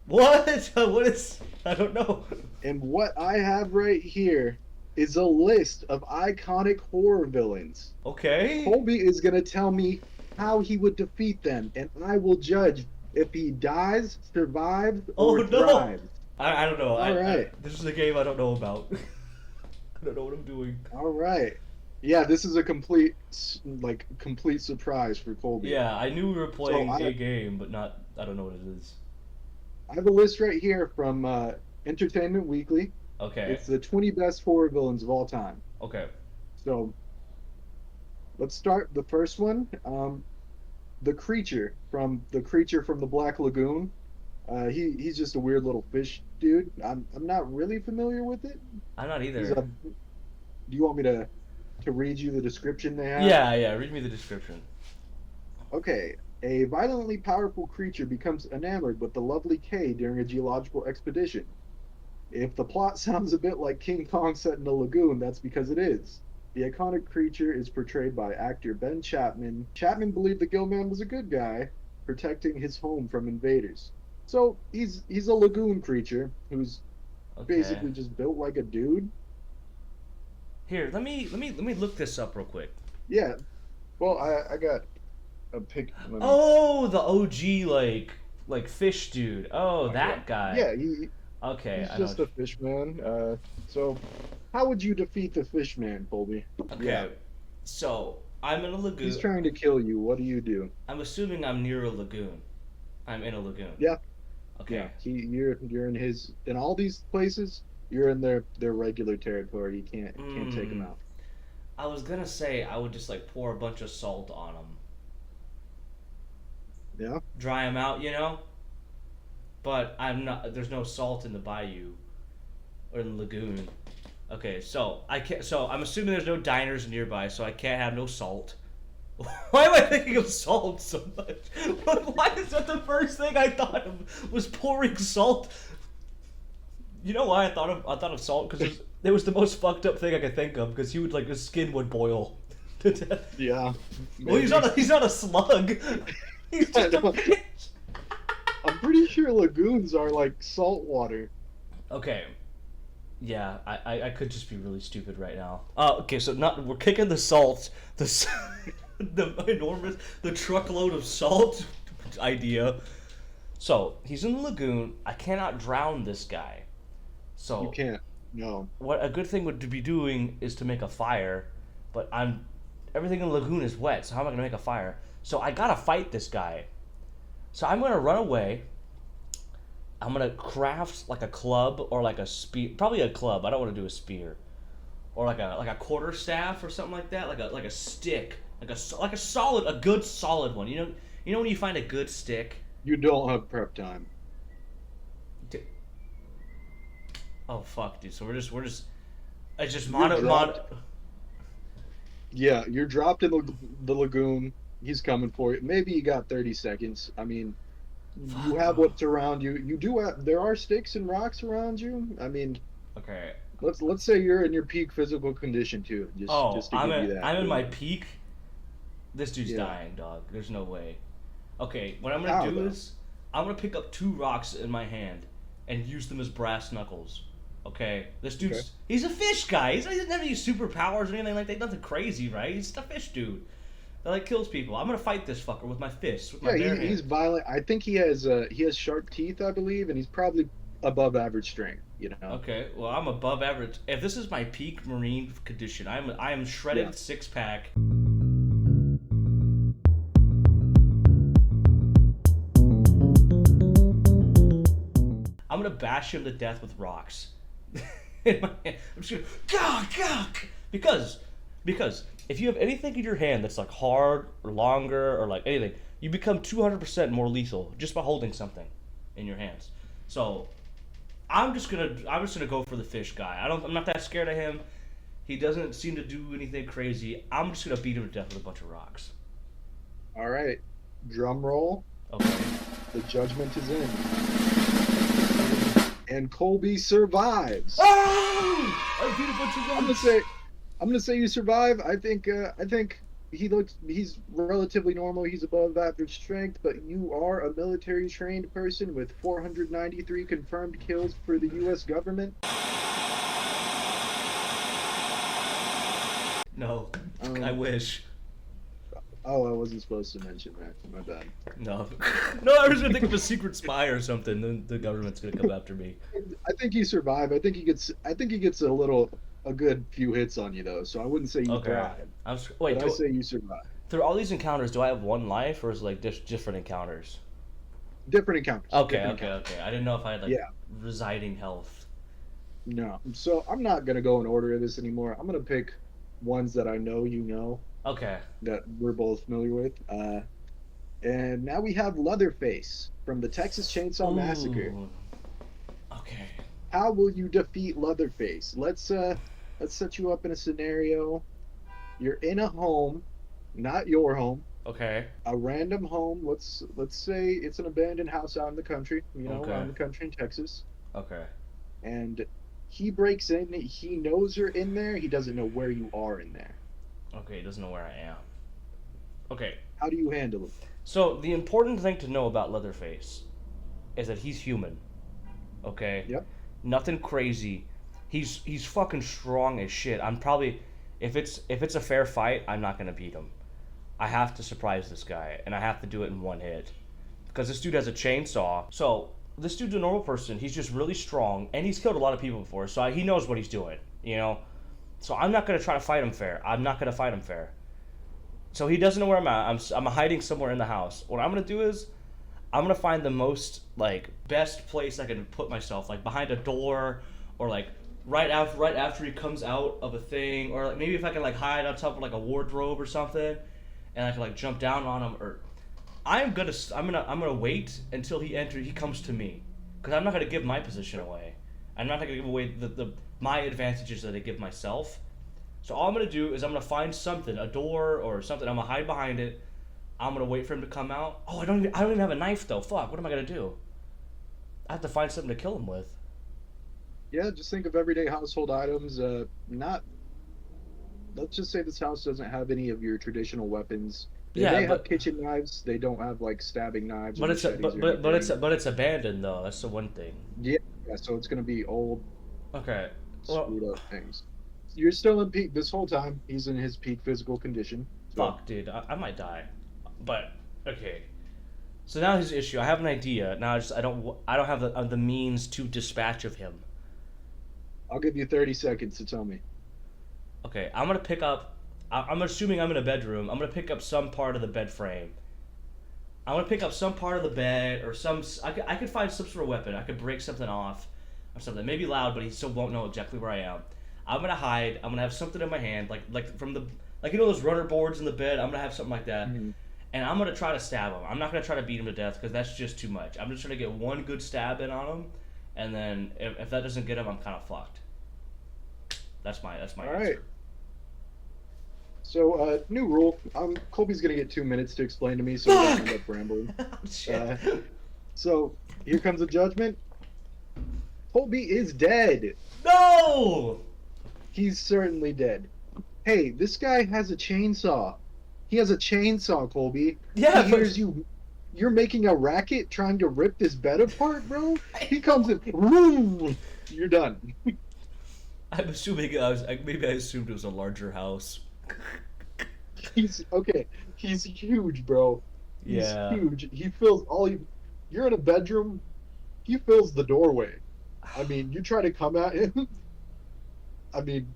B: What? What is? I don't know.
A: And what I have right here is a list of iconic horror villains.
B: Okay.
A: Colby is going to tell me how he would defeat them, and I will judge if he dies, survives, or thrives.
B: I don't know.
A: All right.
B: This is a game I don't know about. I don't know what I'm doing.
A: All right. Yeah, this is a complete surprise for Colby.
B: Yeah, I knew we were playing
A: So
B: a game, but not. I don't know what it is.
A: I have a list right here from Entertainment Weekly.
B: Okay.
A: It's the 20 best horror villains of all time.
B: Okay.
A: So let's start the first one. The creature from the Black Lagoon. He's just a weird little fish dude. I'm not really familiar with it.
B: I'm not
A: He's
B: either.
A: a. Do you want me to read you the description they have?
B: Yeah, yeah. Read me the description.
A: Okay. A violently powerful creature becomes enamored with the lovely Kay during a geological expedition. If the plot sounds a bit like King Kong set in a lagoon, that's because it is. The iconic creature is portrayed by actor Ben Chapman. Chapman believed the Gillman was a good guy, protecting his home from invaders. So he's a lagoon creature who's
B: Okay.
A: basically just built like a dude.
B: Here, let me look this up real quick.
A: Yeah. Well, I got a pic. Let me.
B: Oh, the OG like fish dude. Oh, that guy.
A: Yeah,
B: Okay,
A: he's
B: I know.
A: just a fish man. So how would you defeat the fish man, Colby? Yeah.
B: Okay, so I'm in a
A: He's
B: lagoon.
A: trying to kill you. What do you do?
B: I'm assuming I'm near a lagoon. I'm in a lagoon.
A: Yeah, yeah.
B: Okay.
A: You're in his in all these places. You're in their regular territory. You can't take him
B: Mm,
A: out.
B: I was gonna say I would just like pour a bunch of salt on them,
A: Yeah.
B: dry them out, you know. But I'm not. There's no salt in the bayou or in the lagoon. Okay, so I can't. So I'm assuming there's no diners nearby, so I can't have no salt. Why am I thinking of salt so much? Why is that the first thing I thought of? Was pouring salt? You know why I thought of salt? Because it was the most fucked up thing I could think of. Because he would like his skin would boil to death.
A: Yeah.
B: Well, he's
A: Maybe.
B: not a slug. He's
A: I
B: just a
A: know.
B: fish.
A: I'm pretty sure lagoons are like salt water.
B: Okay. Yeah, I could just be really stupid right now. Okay, so not we're kicking the salt, the enormous, the truckload of salt idea. So he's in the lagoon. I cannot drown this guy.
A: You
B: So
A: can't. No.
B: what a good thing would be doing is to make a fire, but everything in the lagoon is wet. So how am I gonna make a fire? So I gotta fight this guy. So I'm gonna run away. I'm gonna craft like a club or like a spear, probably a club. I don't want to do a spear or like a quarter staff or something like that, like a stick, like a solid, a good solid one. You know when you find a good stick.
A: You don't have prep time.
B: D- Oh fuck, dude. So we're just it's just
A: You're
B: mono
A: dropped.
B: mod.
A: Yeah, you're dropped in the lagoon. He's coming for you. Maybe you got 30 seconds. I mean, you
B: Fuck.
A: have
B: Oh.
A: what's around you. You do have, there are sticks and rocks around you. I mean,
B: Okay.
A: let's say you're in your peak physical condition too.
B: Oh,
A: Just to give you that.
B: I'm in my
A: Yeah.
B: peak. This dude's
A: Yeah.
B: dying, dog. There's no way. Okay, what I'm gonna
A: How
B: do
A: though?
B: is I'm gonna pick up two rocks in my hand and use them as brass knuckles. Okay, this
A: Okay.
B: dude's a fish guy. He doesn't have any superpowers or anything like that. Nothing crazy, right? He's just a fish dude that like kills people. I'm gonna fight this fucker with my fists, with my
A: Yeah,
B: bare
A: he's
B: hands.
A: violent. I think he has sharp teeth, I believe, and he's probably above average strength. You know.
B: Okay, well I'm above average. If this is my peak marine condition, I am
A: Yeah.
B: shredded six pack. I'm gonna bash him to death with rocks. In my hand. I'm just gonna because because if you have anything in your hand that's like hard or longer or like anything, you become 200% more lethal just by holding something in your hands. So I'm just gonna go for the fish guy. I'm not that scared of him. He doesn't seem to do anything crazy. I'm just gonna beat him to death with a bunch of rocks.
A: All right. Drum roll.
B: Okay.
A: The judgment is in, and Colby survives.
B: Oh! I beat a bunch of
A: I'm gonna
B: rocks.
A: say, I'm gonna say you survive. I think he's relatively normal. He's above average strength, but you are a military trained person with 493 confirmed kills for the U.S. government.
B: No,
A: Um,
B: I wish.
A: Oh, I wasn't supposed to mention that. My bad.
B: No, no. I was gonna think of a secret spy or something. Then the government's gonna come after me.
A: I think you survive. I think he gets a good few hits on you though. So I wouldn't say you
B: Okay.
A: thrive,
B: Wait.
A: but I say you survive.
B: Through all these encounters, do I have one life, or is it like just different encounters?
A: Different encounters.
B: Okay.
A: Different
B: Okay.
A: encounters.
B: Okay. I didn't know if I had like
A: Yeah.
B: residing health.
A: No. So I'm not gonna go in order of this anymore. I'm gonna pick ones that I know you know
B: Okay.
A: that we're both familiar with. And now we have Leatherface from the Texas Chainsaw Massacre.
B: Ooh. Okay.
A: How will you defeat Leatherface? Let's set you up in a scenario. You're in a home, not your home,
B: Okay.
A: a random home. Let's say it's an abandoned house out in the country, out
B: Okay.
A: in the country in Texas.
B: Okay.
A: And he breaks in. He knows you're in there. He doesn't know where you are in there.
B: Okay. He doesn't know where I am. Okay.
A: How do you handle it?
B: So the important thing to know about Leatherface is that he's human. Okay.
A: Yep.
B: Nothing crazy. He's fucking strong as shit. I'm probably if it's a fair fight, I'm not gonna beat him. I have to surprise this guy, and I have to do it in one hit. Because this dude has a chainsaw. So this dude's a normal person. He's just really strong, and he's killed a lot of people before, so he knows what he's doing. You know. So I'm not gonna try to fight him fair. I'm not gonna fight him fair. So he doesn't know where I'm at. I'm hiding somewhere in the house. What I'm gonna do is I'm gonna find the most like best place I can put myself, like behind a door, or like right after he comes out of a thing, or like maybe if I can like hide on top of like a wardrobe or something, and I can like jump down on him. Or I'm gonna wait until he comes to me, because I'm not gonna give my position away. I'm not gonna give away the my advantages that I give myself. So all I'm gonna do is I'm gonna find something, a door or something. I'm gonna hide behind it. I'm gonna wait for him to come out. Oh, I don't even have a knife though. Fuck, what am I gonna do? I have to find something to kill him with.
A: Yeah, just think of everyday household items. Not. Let's just say this house doesn't have any of your traditional weapons. They
B: Yeah,
A: may have
B: but
A: kitchen knives. They don't have like stabbing knives or
B: but it's a,
A: machetes
B: but
A: or
B: but but it's
A: anything.
B: but it's abandoned though. That's the one thing.
A: Yeah, yeah. So it's gonna be old,
B: Okay. Well,
A: screwed up things. You're still in peak this whole time. He's in his peak physical condition. So
B: fuck, dude. I might die. But okay. So now his issue. I have an idea. Now I don't have the means to dispatch of him.
A: I'll give you 30 seconds to tell me.
B: Okay, I'm gonna pick up. I'm assuming I'm in a bedroom. I'm gonna pick up some part of the bed frame. I'm gonna pick up some part of the bed or some. I could find some sort of weapon. I could break something off or something. Maybe loud, but he still won't know exactly where I am. I'm gonna hide. I'm gonna have something in my hand, like from the like those runner boards in the bed. I'm gonna have something like that,
A: Mhm.
B: and I'm gonna try to stab him. I'm not gonna try to beat him to death because that's just too much. I'm just trying to get one good stab in on him, and then if that doesn't get him, I'm kind of fucked. That's my
A: All
B: answer.
A: right. So, new rule. Colby's gonna get 2 minutes to explain to me, so we don't
B: Fuck!
A: end up rambling.
B: Shit.
A: Uh, so here comes the judgment. Colby is dead.
B: No!
A: He's certainly dead. Hey, this guy has a chainsaw. He has a chainsaw, Colby.
B: Yeah,
A: He hears you. You're making a racket trying to rip this bed apart, bro. He comes in. Woo! You're done.
B: I'm assuming maybe I assumed it was a larger house.
A: He's okay. He's huge, bro. He's
B: Yeah.
A: huge. He fills all you. You're in a bedroom. He fills the doorway. I mean, you try to come at him. I mean,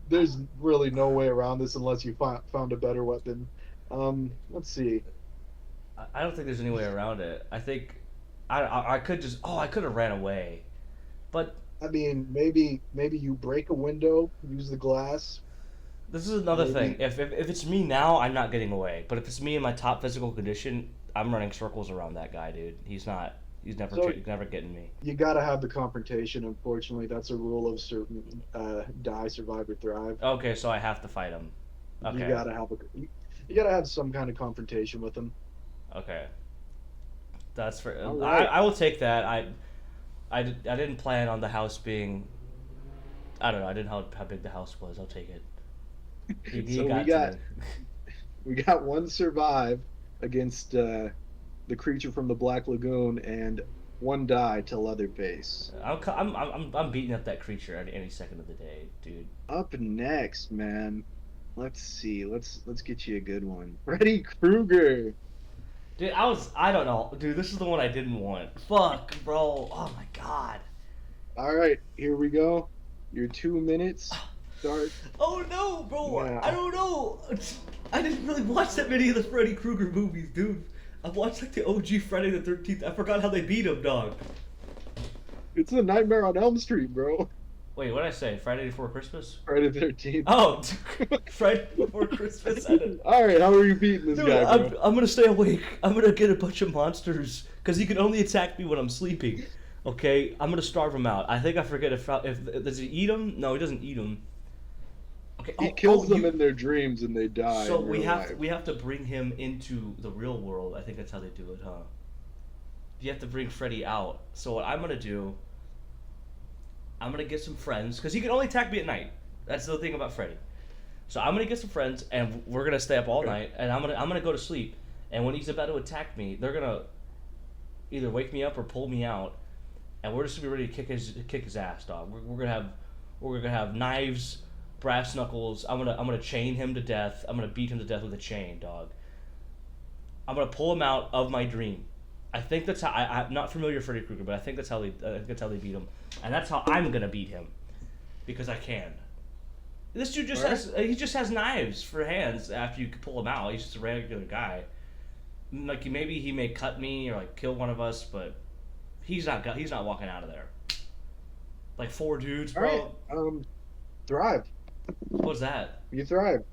A: there's really no way around this unless you found a better weapon. Let's see.
B: I don't think there's any way around it. I think I could just I could have ran away, but
A: I mean, maybe you break a window, use the glass.
B: this is another thing.
A: Maybe
B: If it's me now, I'm not getting away. But if it's me in my top physical condition, I'm running circles around that guy, dude.
A: so.
B: He's never getting me.
A: You gotta have the confrontation. Unfortunately, that's a rule of certain die, survive, or thrive.
B: Okay, so I have to fight him.
A: You
B: Okay,
A: gotta have you gotta have some kind of confrontation with him.
B: okay. That's for
A: All
B: I
A: right.
B: I will take that. I didn't plan on the house being. I don't know. I didn't know how big the house was. I'll take it. He
A: So we
B: got to
A: got
B: me.
A: we got one survive against the creature from the Black Lagoon, and one die to Leatherface.
B: I'm beating up that creature any second of the day, dude.
A: Up next, man. Let's see. Let's get you a good one. Freddy Krueger.
B: Dude, I don't know, dude. This is the one I didn't want. Fuck, bro. Oh my god.
A: All right, here we go. Your 2 minutes start
B: Oh no, bro. I
A: now.
B: don't know. I didn't really watch that many of the Freddy Krueger movies, dude. I've watched like the OG Friday the 13th. I forgot how they beat him, dog.
A: It's a Nightmare on Elm Street, bro.
B: Wait, what did I say? Friday before Christmas?
A: Friday the 13th.
B: Oh, Friday before Christmas.
A: All right, how are you beating this
B: Dude,
A: guy, bro?
B: I'm gonna stay awake. I'm gonna get a bunch of monsters because he can only attack me when I'm sleeping. Okay, I'm gonna starve him out. I think I forget if does he eat him? No, he doesn't eat him. Okay,
A: He kills them in their dreams and they die.
B: So
A: in
B: we
A: real
B: have
A: life.
B: we have to bring him into the real world. I think that's how they do it, huh? You have to bring Freddy out. So what I'm gonna do? I'm gonna get some friends because he can only attack me at night. That's the thing about Freddy. So I'm gonna get some friends and we're gonna stay up all night and I'm gonna go to sleep. And when he's about to attack me, they're gonna either wake me up or pull me out, and we're just gonna be ready to kick his ass, dog. We're gonna have knives, brass knuckles. I'm gonna chain him to death. I'm gonna beat him to death with a chain, dog. I'm gonna pull him out of my dream. I think that's how I'm not familiar with Freddy Krueger, but I think that's how they beat him, and that's how I'm gonna beat him, because I can. This dude just has knives for hands. After you pull him out, he's just a regular guy. Like maybe he may cut me or like kill one of us, but he's not walking out of there. Like 4 dudes, bro.
A: All right. Thrive.
B: What's that?
A: You thrive.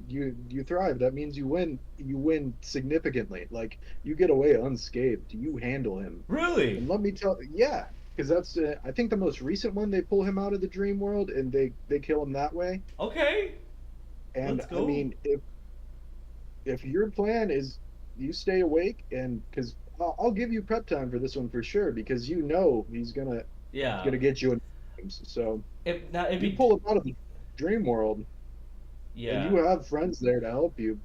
A: You thrive. That means you win. You win significantly. Like you get away unscathed. You handle him.
B: Really?
A: And let me tell. Yeah, because that's I think the most recent one. They pull him out of the dream world and they kill him that way.
B: Okay.
A: And
B: Let's go.
A: I mean, if your plan is you stay awake and because I'll give you prep time for this one for sure because you know he's gonna get you in dreams. So
B: If
A: you pull him out of the dream world.
B: Yeah.
A: And you have friends there to help you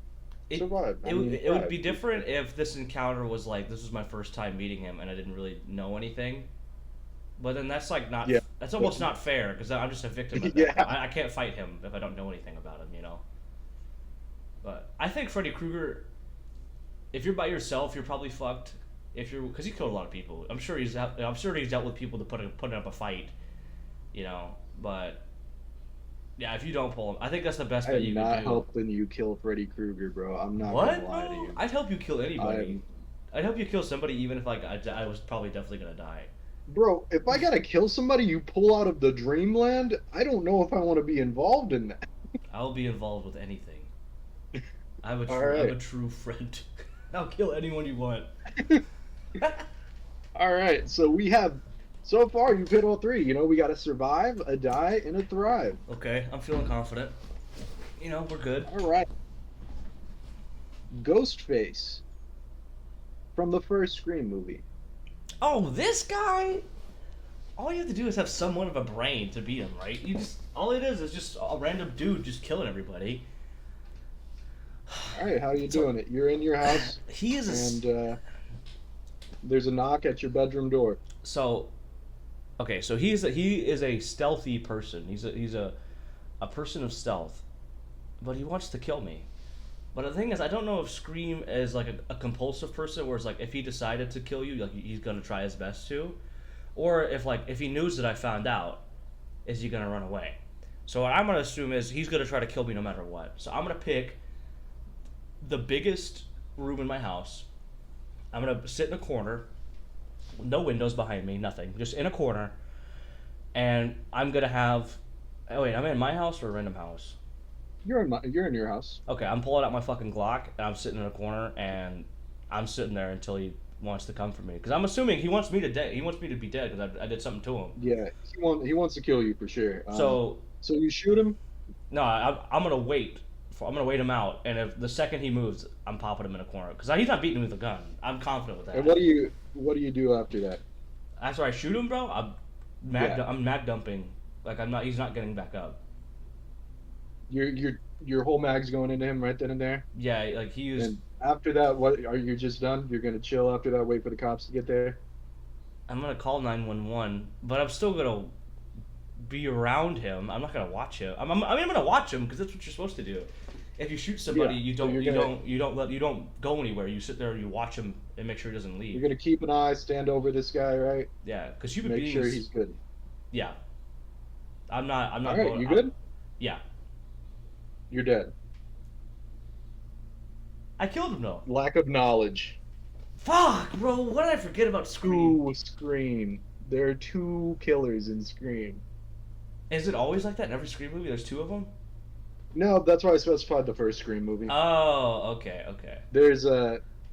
B: It,
A: survive.
B: it would be different if this encounter was like this was my first time meeting him and I didn't really know anything. But then that's like not.
A: Yeah.
B: That's almost not fair because I'm just a victim. Of
A: Yeah.
B: that. I can't fight him if I don't know anything about him, you know. But I think Freddy Krueger. If you're by yourself, you're probably fucked. If you're because he killed a lot of people. I'm sure he's dealt with people to put up a fight, you know. But yeah, if you don't pull him, I think that's the best bet you can do.
A: I'm not helping you kill Freddy Krueger, bro. I'm not
B: What?
A: gonna lie to you.
B: I'd help you kill anybody. I'd help you kill somebody even if like I was probably definitely gonna die.
A: Bro, if I gotta kill somebody you pull out of the dreamland, I don't know if I want to be involved in that.
B: I'll be involved with anything. I'm
A: All right.
B: a true friend. I'll kill anyone you want.
A: All right, so we have so far you've hit all 3. You know, we got a survive, a die, and a thrive.
B: Okay, I'm feeling confident. You know, we're good.
A: All right. Ghostface from the first Scream movie.
B: Oh, this guy! All you have to do is have somewhat of a brain to beat him, right? All it is just a random dude just killing everybody.
A: All right, how are you doing it? You're in your house.
B: He is
A: and there's a knock at your bedroom door.
B: So he is a stealthy person. He's a person of stealth, but he wants to kill me. But the thing is, I don't know if Scream is like a compulsive person, where it's like if he decided to kill you, like he's gonna try his best to, or if he knows that I found out, is he gonna run away? So what I'm gonna assume is he's gonna try to kill me no matter what. So I'm gonna pick the biggest room in my house. I'm gonna sit in a corner, no windows behind me, nothing, just in a corner, and I'm gonna have. Oh wait, I'm in my house or a random house?
A: You're in your house.
B: Okay, I'm pulling out my fucking Glock and I'm sitting in a corner and I'm sitting there until he wants to come for me. Because I'm assuming he wants me to dead. He wants me to be dead because I did something to him.
A: Yeah, he wants to kill you for sure.
B: So
A: you shoot him?
B: No, I'm gonna wait. I'm gonna wait him out, and if the second he moves, I'm popping him in a corner because he's not beating me with a gun. I'm confident with that.
A: And what do you do after that?
B: After I shoot him, bro, I'm mag dumping. Like he's not getting back up.
A: Your whole mag's going into him right then and there.
B: Yeah, like he is.
A: And after that, what are you just done? You're gonna chill after that, wait for the cops to get there.
B: I'm gonna call 911, but I'm still gonna be around him. I'm not gonna watch him. I'm gonna watch him because that's what you're supposed to do. If you shoot somebody, you don't go anywhere. You sit there and you watch him and make sure he doesn't leave.
A: You're gonna keep an eye, stand over this guy, right?
B: Yeah, because human
A: Make
B: beings.
A: sure he's good.
B: Yeah. I'm not.
A: All right, you good?
B: Yeah.
A: You're dead.
B: I killed him though.
A: Lack of knowledge.
B: Fuck, bro. What did I forget about Scream?
A: Scream. There are 2 killers in Scream.
B: Is it always like that in every Scream movie? There's two of them?
A: No, that's why I specified the first Scream movie.
B: Oh, okay, okay.
A: There's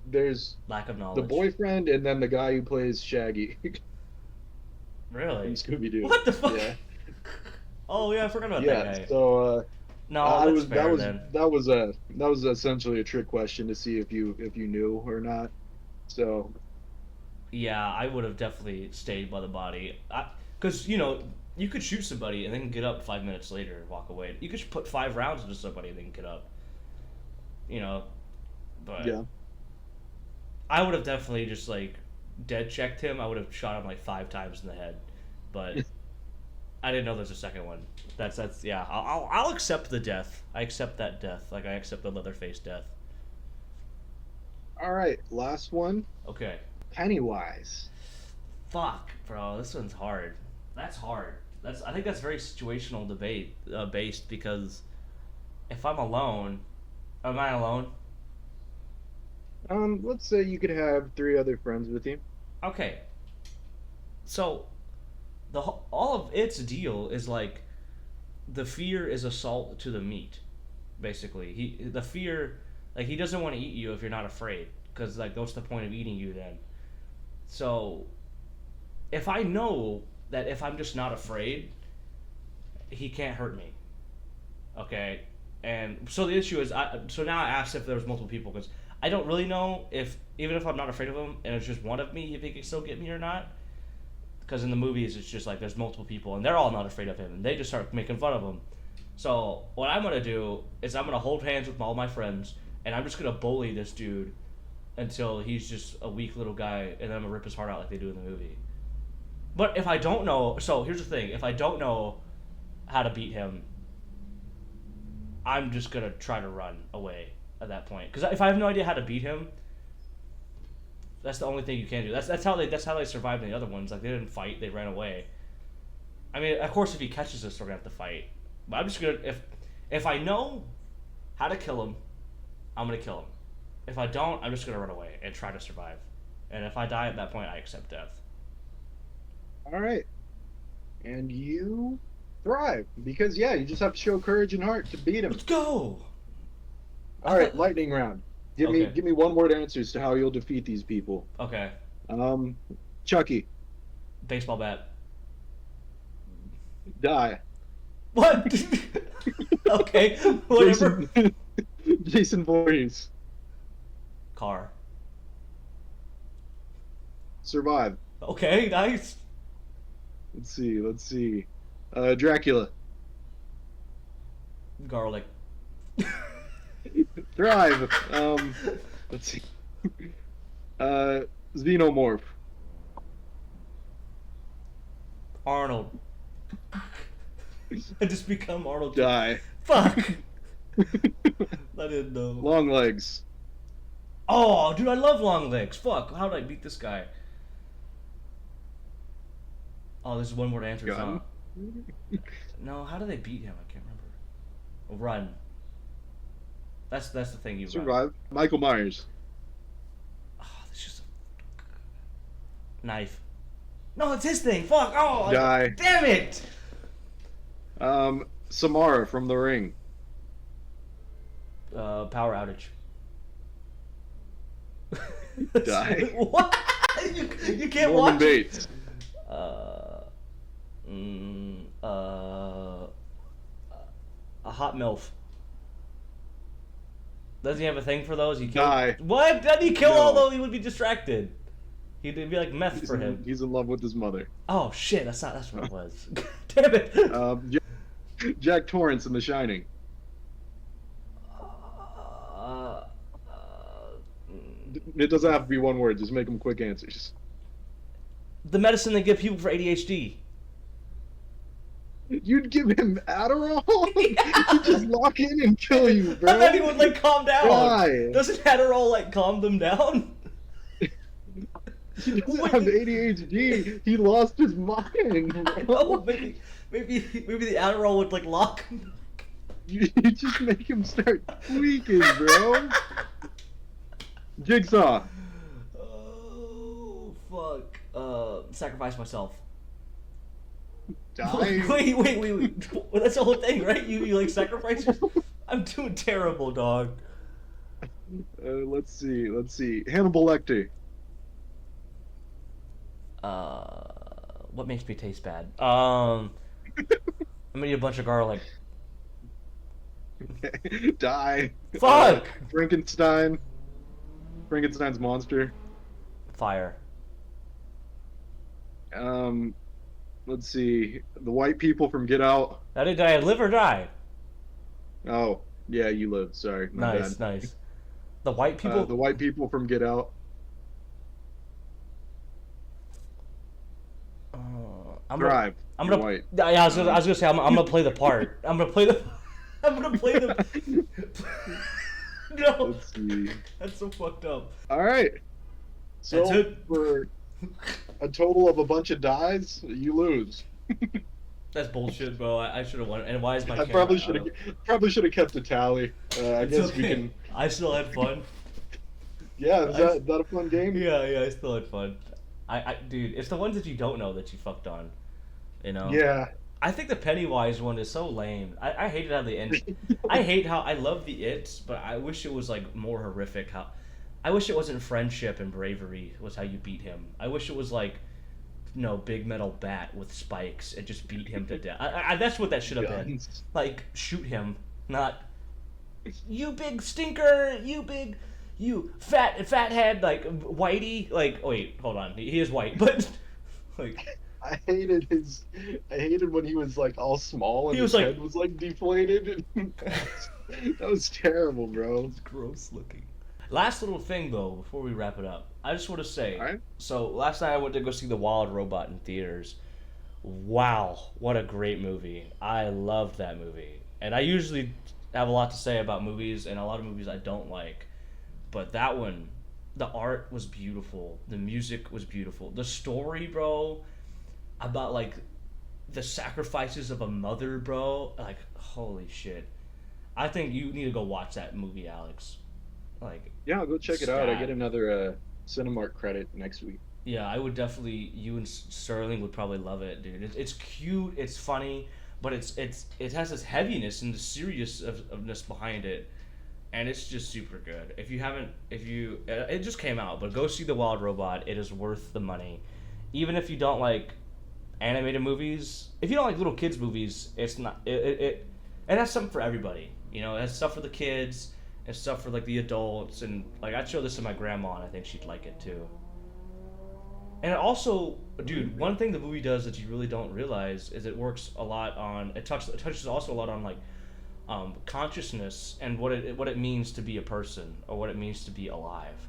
A: there's
B: Lack of
A: the
B: knowledge.
A: boyfriend and then the guy who plays Shaggy from
B: Really?
A: Scooby Doo.
B: What the fuck?
A: Yeah,
B: Oh yeah, I forgot about that
A: yeah.
B: guy.
A: So
B: No, that's fair then.
A: that was essentially a trick question to see if you knew or not. So
B: Yeah, I would have definitely stayed by the body. Because, you could shoot somebody and then get up 5 minutes later and walk away. You could put 5 rounds into somebody and then get up. You know, but
A: yeah.
B: I would have definitely just, like, dead checked him. I would have shot him, like, 5 times in the head. But I didn't know there's a second one. Yeah, I'll accept the death. I accept that death. Like, I accept the Leatherface death.
A: All right, last one.
B: Okay.
A: Pennywise.
B: Fuck, bro, this one's hard. That's hard. I think that's very situational debate based because if I'm alone, am I alone?
A: Let's say you could have three other friends with you.
B: Okay. So all of its deal is like the fear is a salt to the meat, basically. The fear, like, he doesn't want to eat you if you're not afraid, because, like, what's the point of eating you then? So if I know that if I'm just not afraid, he can't hurt me. Okay, and so the issue is, so now I asked if there was multiple people because I don't really know if even if I'm not afraid of him and it's just one of me, if he can still get me or not. Because in the movies, it's just like there's multiple people and they're all not afraid of him and they just start making fun of him. So what I'm gonna do is I'm gonna hold hands with all my friends and I'm just gonna bully this dude until he's just a weak little guy and then I'm gonna rip his heart out like they do in the movie. But if I don't know, so here's the thing: if I don't know how to beat him, I'm just gonna try to run away at that point. Because if I have no idea how to beat him, that's the only thing you can do. That's how they survived in the other ones. Like, they didn't fight; they ran away. I mean, of course, if he catches us, we're gonna have to fight. But I'm just gonna if I know how to kill him, I'm gonna kill him. If I don't, I'm just gonna run away and try to survive. And if I die at that point, I accept death.
A: All right, and you thrive because yeah, you just have to show courage and heart to beat him.
B: Let's go.
A: All right, lightning round. Give
B: Okay.
A: me one word answers to how you'll defeat these people.
B: Okay.
A: Chucky,
B: Baseball bat.
A: die.
B: What? Okay. Whatever.
A: Jason Voorhees,
B: Car.
A: survive.
B: Okay. Nice.
A: Let's see. Dracula,
B: Garlic.
A: thrive. Let's see. Xenomorph,
B: Arnold. I just become Arnold.
A: die.
B: Fuck. I didn't know.
A: Long legs,
B: Oh, dude, I love long legs. Fuck. How did I beat this guy? Oh, this is one word answer.
A: gun.
B: No, how do they beat him? I can't remember. Run. That's the thing you run.
A: Survive. Michael Myers,
B: Oh, that's just a knife. No, it's his thing. Fuck. Oh,
A: die.
B: Damn it.
A: Samara from The Ring,
B: Power outage.
A: die.
B: What? You can't
A: Norman
B: watch
A: Bates,
B: a hot MILF. Does he have a thing for those? He
A: die.
B: What? Doesn't he kill
A: No.
B: all those? He would be distracted. He'd be like meth for him.
A: He's in love with his mother.
B: Oh shit! That's what it was. Damn it.
A: Jack Torrance in The Shining,
B: Uh,
A: it doesn't have to be one word. Just make them quick answers.
B: the medicine they give people for ADHD.
A: You'd give him Adderall? He'd just lock in and kill you, bro.
B: I thought he would like calm down.
A: Why?
B: Doesn't Adderall like calm them down?
A: He doesn't have ADHD. He lost his mind,
B: Oh,
A: bro.
B: maybe the Adderall would like lock him.
A: You just make him start tweaking, bro. Jigsaw.
B: Oh fuck. Sacrifice myself.
A: Die.
B: Wait. That's the whole thing, right? You like sacrifice your... I'm doing terrible, dog.
A: Let's see. Let's see. Hannibal Lecter.
B: Uh, what makes me taste bad? I'm gonna eat a bunch of garlic.
A: Die.
B: Fuck!
A: Frankenstein. Frankenstein's monster.
B: Fire.
A: Um, let's see. The white people from Get Out.
B: Did I live or die?
A: Oh, yeah, you lived. Sorry, my
B: Nice,
A: bad.
B: nice. The white people.
A: The white people from Get Out.
B: Uh, I'm gonna.
A: Drive.
B: I'm
A: You're
B: gonna.
A: white.
B: Yeah, I was gonna say I'm gonna play the part. I'm gonna play the. I'm gonna play the. No,
A: Let's see.
B: that's so fucked up.
A: All right. So
B: That's it.
A: for a total of a bunch of dies, you lose.
B: That's bullshit, bro. I should have won. And why is my?
A: I
B: camera
A: probably should have kept a tally. I
B: It's
A: guess
B: okay.
A: we can.
B: I still had fun.
A: Yeah, is that a fun game?
B: Yeah, I still had fun. Dude, it's the ones that you don't know that you fucked on. You know.
A: Yeah.
B: I think the Pennywise one is so lame. I hated how they end. I hate how I love the It, but I wish it was like more horrific. How I wish it wasn't friendship and bravery was how you beat him. I wish it was like, big metal bat with spikes and just beat him to death. That's what that should have been.
A: Guns.
B: Like shoot him, not you big stinker, you fat head like whitey. Like wait, hold on, he is white, but like.
A: I hated when he was like all small and
B: He
A: his
B: was, like-
A: head was like deflated. That was terrible, bro.
B: It's gross looking. Last little thing though, before we wrap it up, I just want to say.
A: Alright.
B: So last night I went to go see The Wild Robot in theaters. Wow, what a great movie! I loved that movie, and I usually have a lot to say about movies, and a lot of movies I don't like, but that one, the art was beautiful, the music was beautiful, the story, bro, about like the sacrifices of a mother, bro. Like holy shit! I think you need to go watch that movie, Alex. Like,
A: Yeah, I'll go check it out. I
B: Stat.
A: get another Cinemark credit next week.
B: yeah, I would definitely. You and Sterling would probably love it, dude. It's cute, it's funny, but it has this heaviness and the seriousness behind it, and it's just super good. If you it just came out, but go see The Wild Robot. It is worth the money, even if you don't like animated movies. If you don't like little kids movies, it's not. It has something for everybody. It has stuff for the kids and stuff for like the adults, and like I'd show this to my grandma, and I think she'd like it too. And it also, dude, one thing the movie does that you really don't realize is it works a lot on. It touches also a lot on like consciousness and what it means to be a person or what it means to be alive.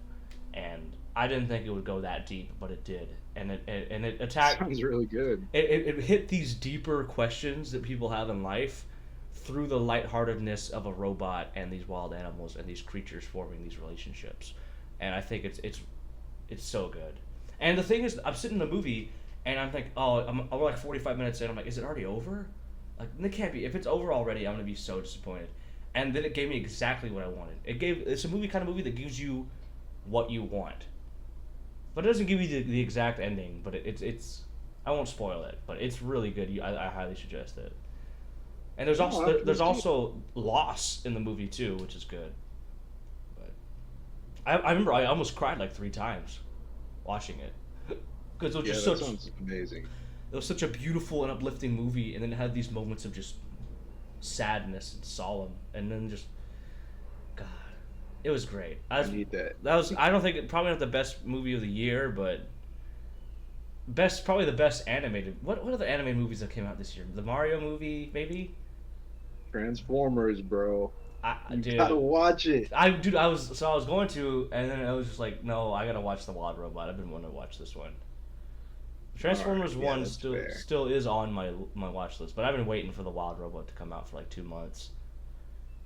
B: And I didn't think it would go that deep, but it did. And it attacked.
A: Sounds really good.
B: It hit these deeper questions that people have in life through the lightheartedness of a robot and these wild animals and these creatures forming these relationships. And I think it's so good. And the thing is, I'm sitting in the movie and I'm like, we're like 45 minutes in. I'm like, is it already over? Like, it can't be. If it's over already, I'm gonna be so disappointed. And then it gave me exactly what I wanted. It's a kind of movie that gives you what you want, but it doesn't give you the exact ending. But it's I won't spoil it, but it's really good. I highly suggest it. And there's also loss in the movie too, which is good. But I remember I almost cried like 3 times watching it because it was just
A: that sounds amazing.
B: it was such a beautiful and uplifting movie, and then it had these moments of just sadness and solemn, and then just God, it was great.
A: I need that.
B: That was I don't think probably not the best movie of the year, but probably the best animated. What are the animated movies that came out this year? The Mario movie, maybe.
A: Transformers, bro. You
B: Dude,
A: gotta watch it.
B: I was going to, and then I was just like, no, I gotta watch The Wild Robot. I've been wanting to watch this one. Transformers
A: Alright, yeah,
B: 1
A: that's fair.
B: still is on my watch list, but I've been waiting for The Wild Robot to come out for like 2 months.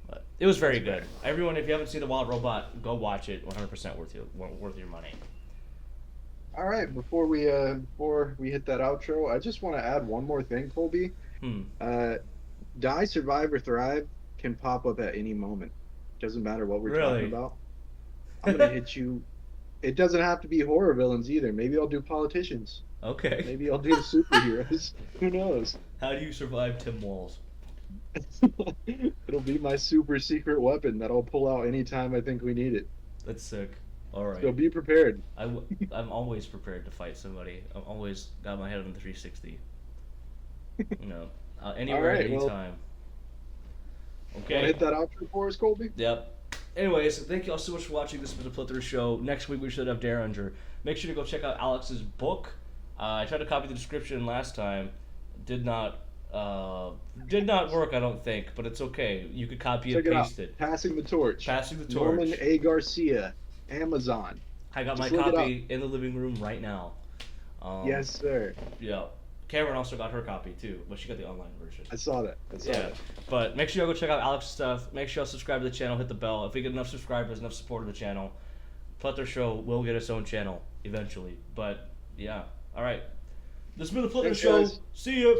B: But it was very good. Everyone, if you haven't seen The Wild Robot, go watch it. 100% worth your money.
A: All right, before we hit that outro, I just want to add one more thing, Colby. Die, Survive, or Thrive can pop up at any moment. Doesn't matter what we're
B: Really?
A: talking about. I'm gonna hit you. It doesn't have to be horror villains either. Maybe I'll do politicians.
B: Okay.
A: Maybe I'll do the superheroes. Who knows?
B: How do you survive Tim Walls?
A: It'll be my super secret weapon that I'll pull out anytime I think we need it.
B: That's sick. All
A: So
B: right.
A: be prepared.
B: I'm always prepared to fight somebody. I'm always got my head on the 360. You know,
A: All
B: anywhere,
A: right, well,
B: anytime.
A: want to
B: Okay.
A: hit that outro for us, Colby?
B: Yep. Anyways, thank you all so much for watching. This was the Plethora Show. Next week we should have Derringer. Make sure to go check out Alix's book. I tried to copy the description last time. Did not work, I don't think, but it's okay. You could copy
A: Check
B: and
A: it out.
B: paste it.
A: Passing the torch.
B: Passing the
A: Norman
B: torch.
A: A. Garcia, Amazon.
B: I got
A: Just
B: my
A: look it
B: copy in the living room right now.
A: Yes, sir.
B: Yeah. Cameron also got her copy too, but she got the online version.
A: I saw that.
B: But make sure you go check out Alex's stuff. Make sure you subscribe to the channel, hit the bell. If we get enough subscribers, enough support of the channel, Plethora Show will get its own channel eventually. But yeah, all right. This has been the Plethora
A: Thanks,
B: Show.
A: guys.
B: See ya.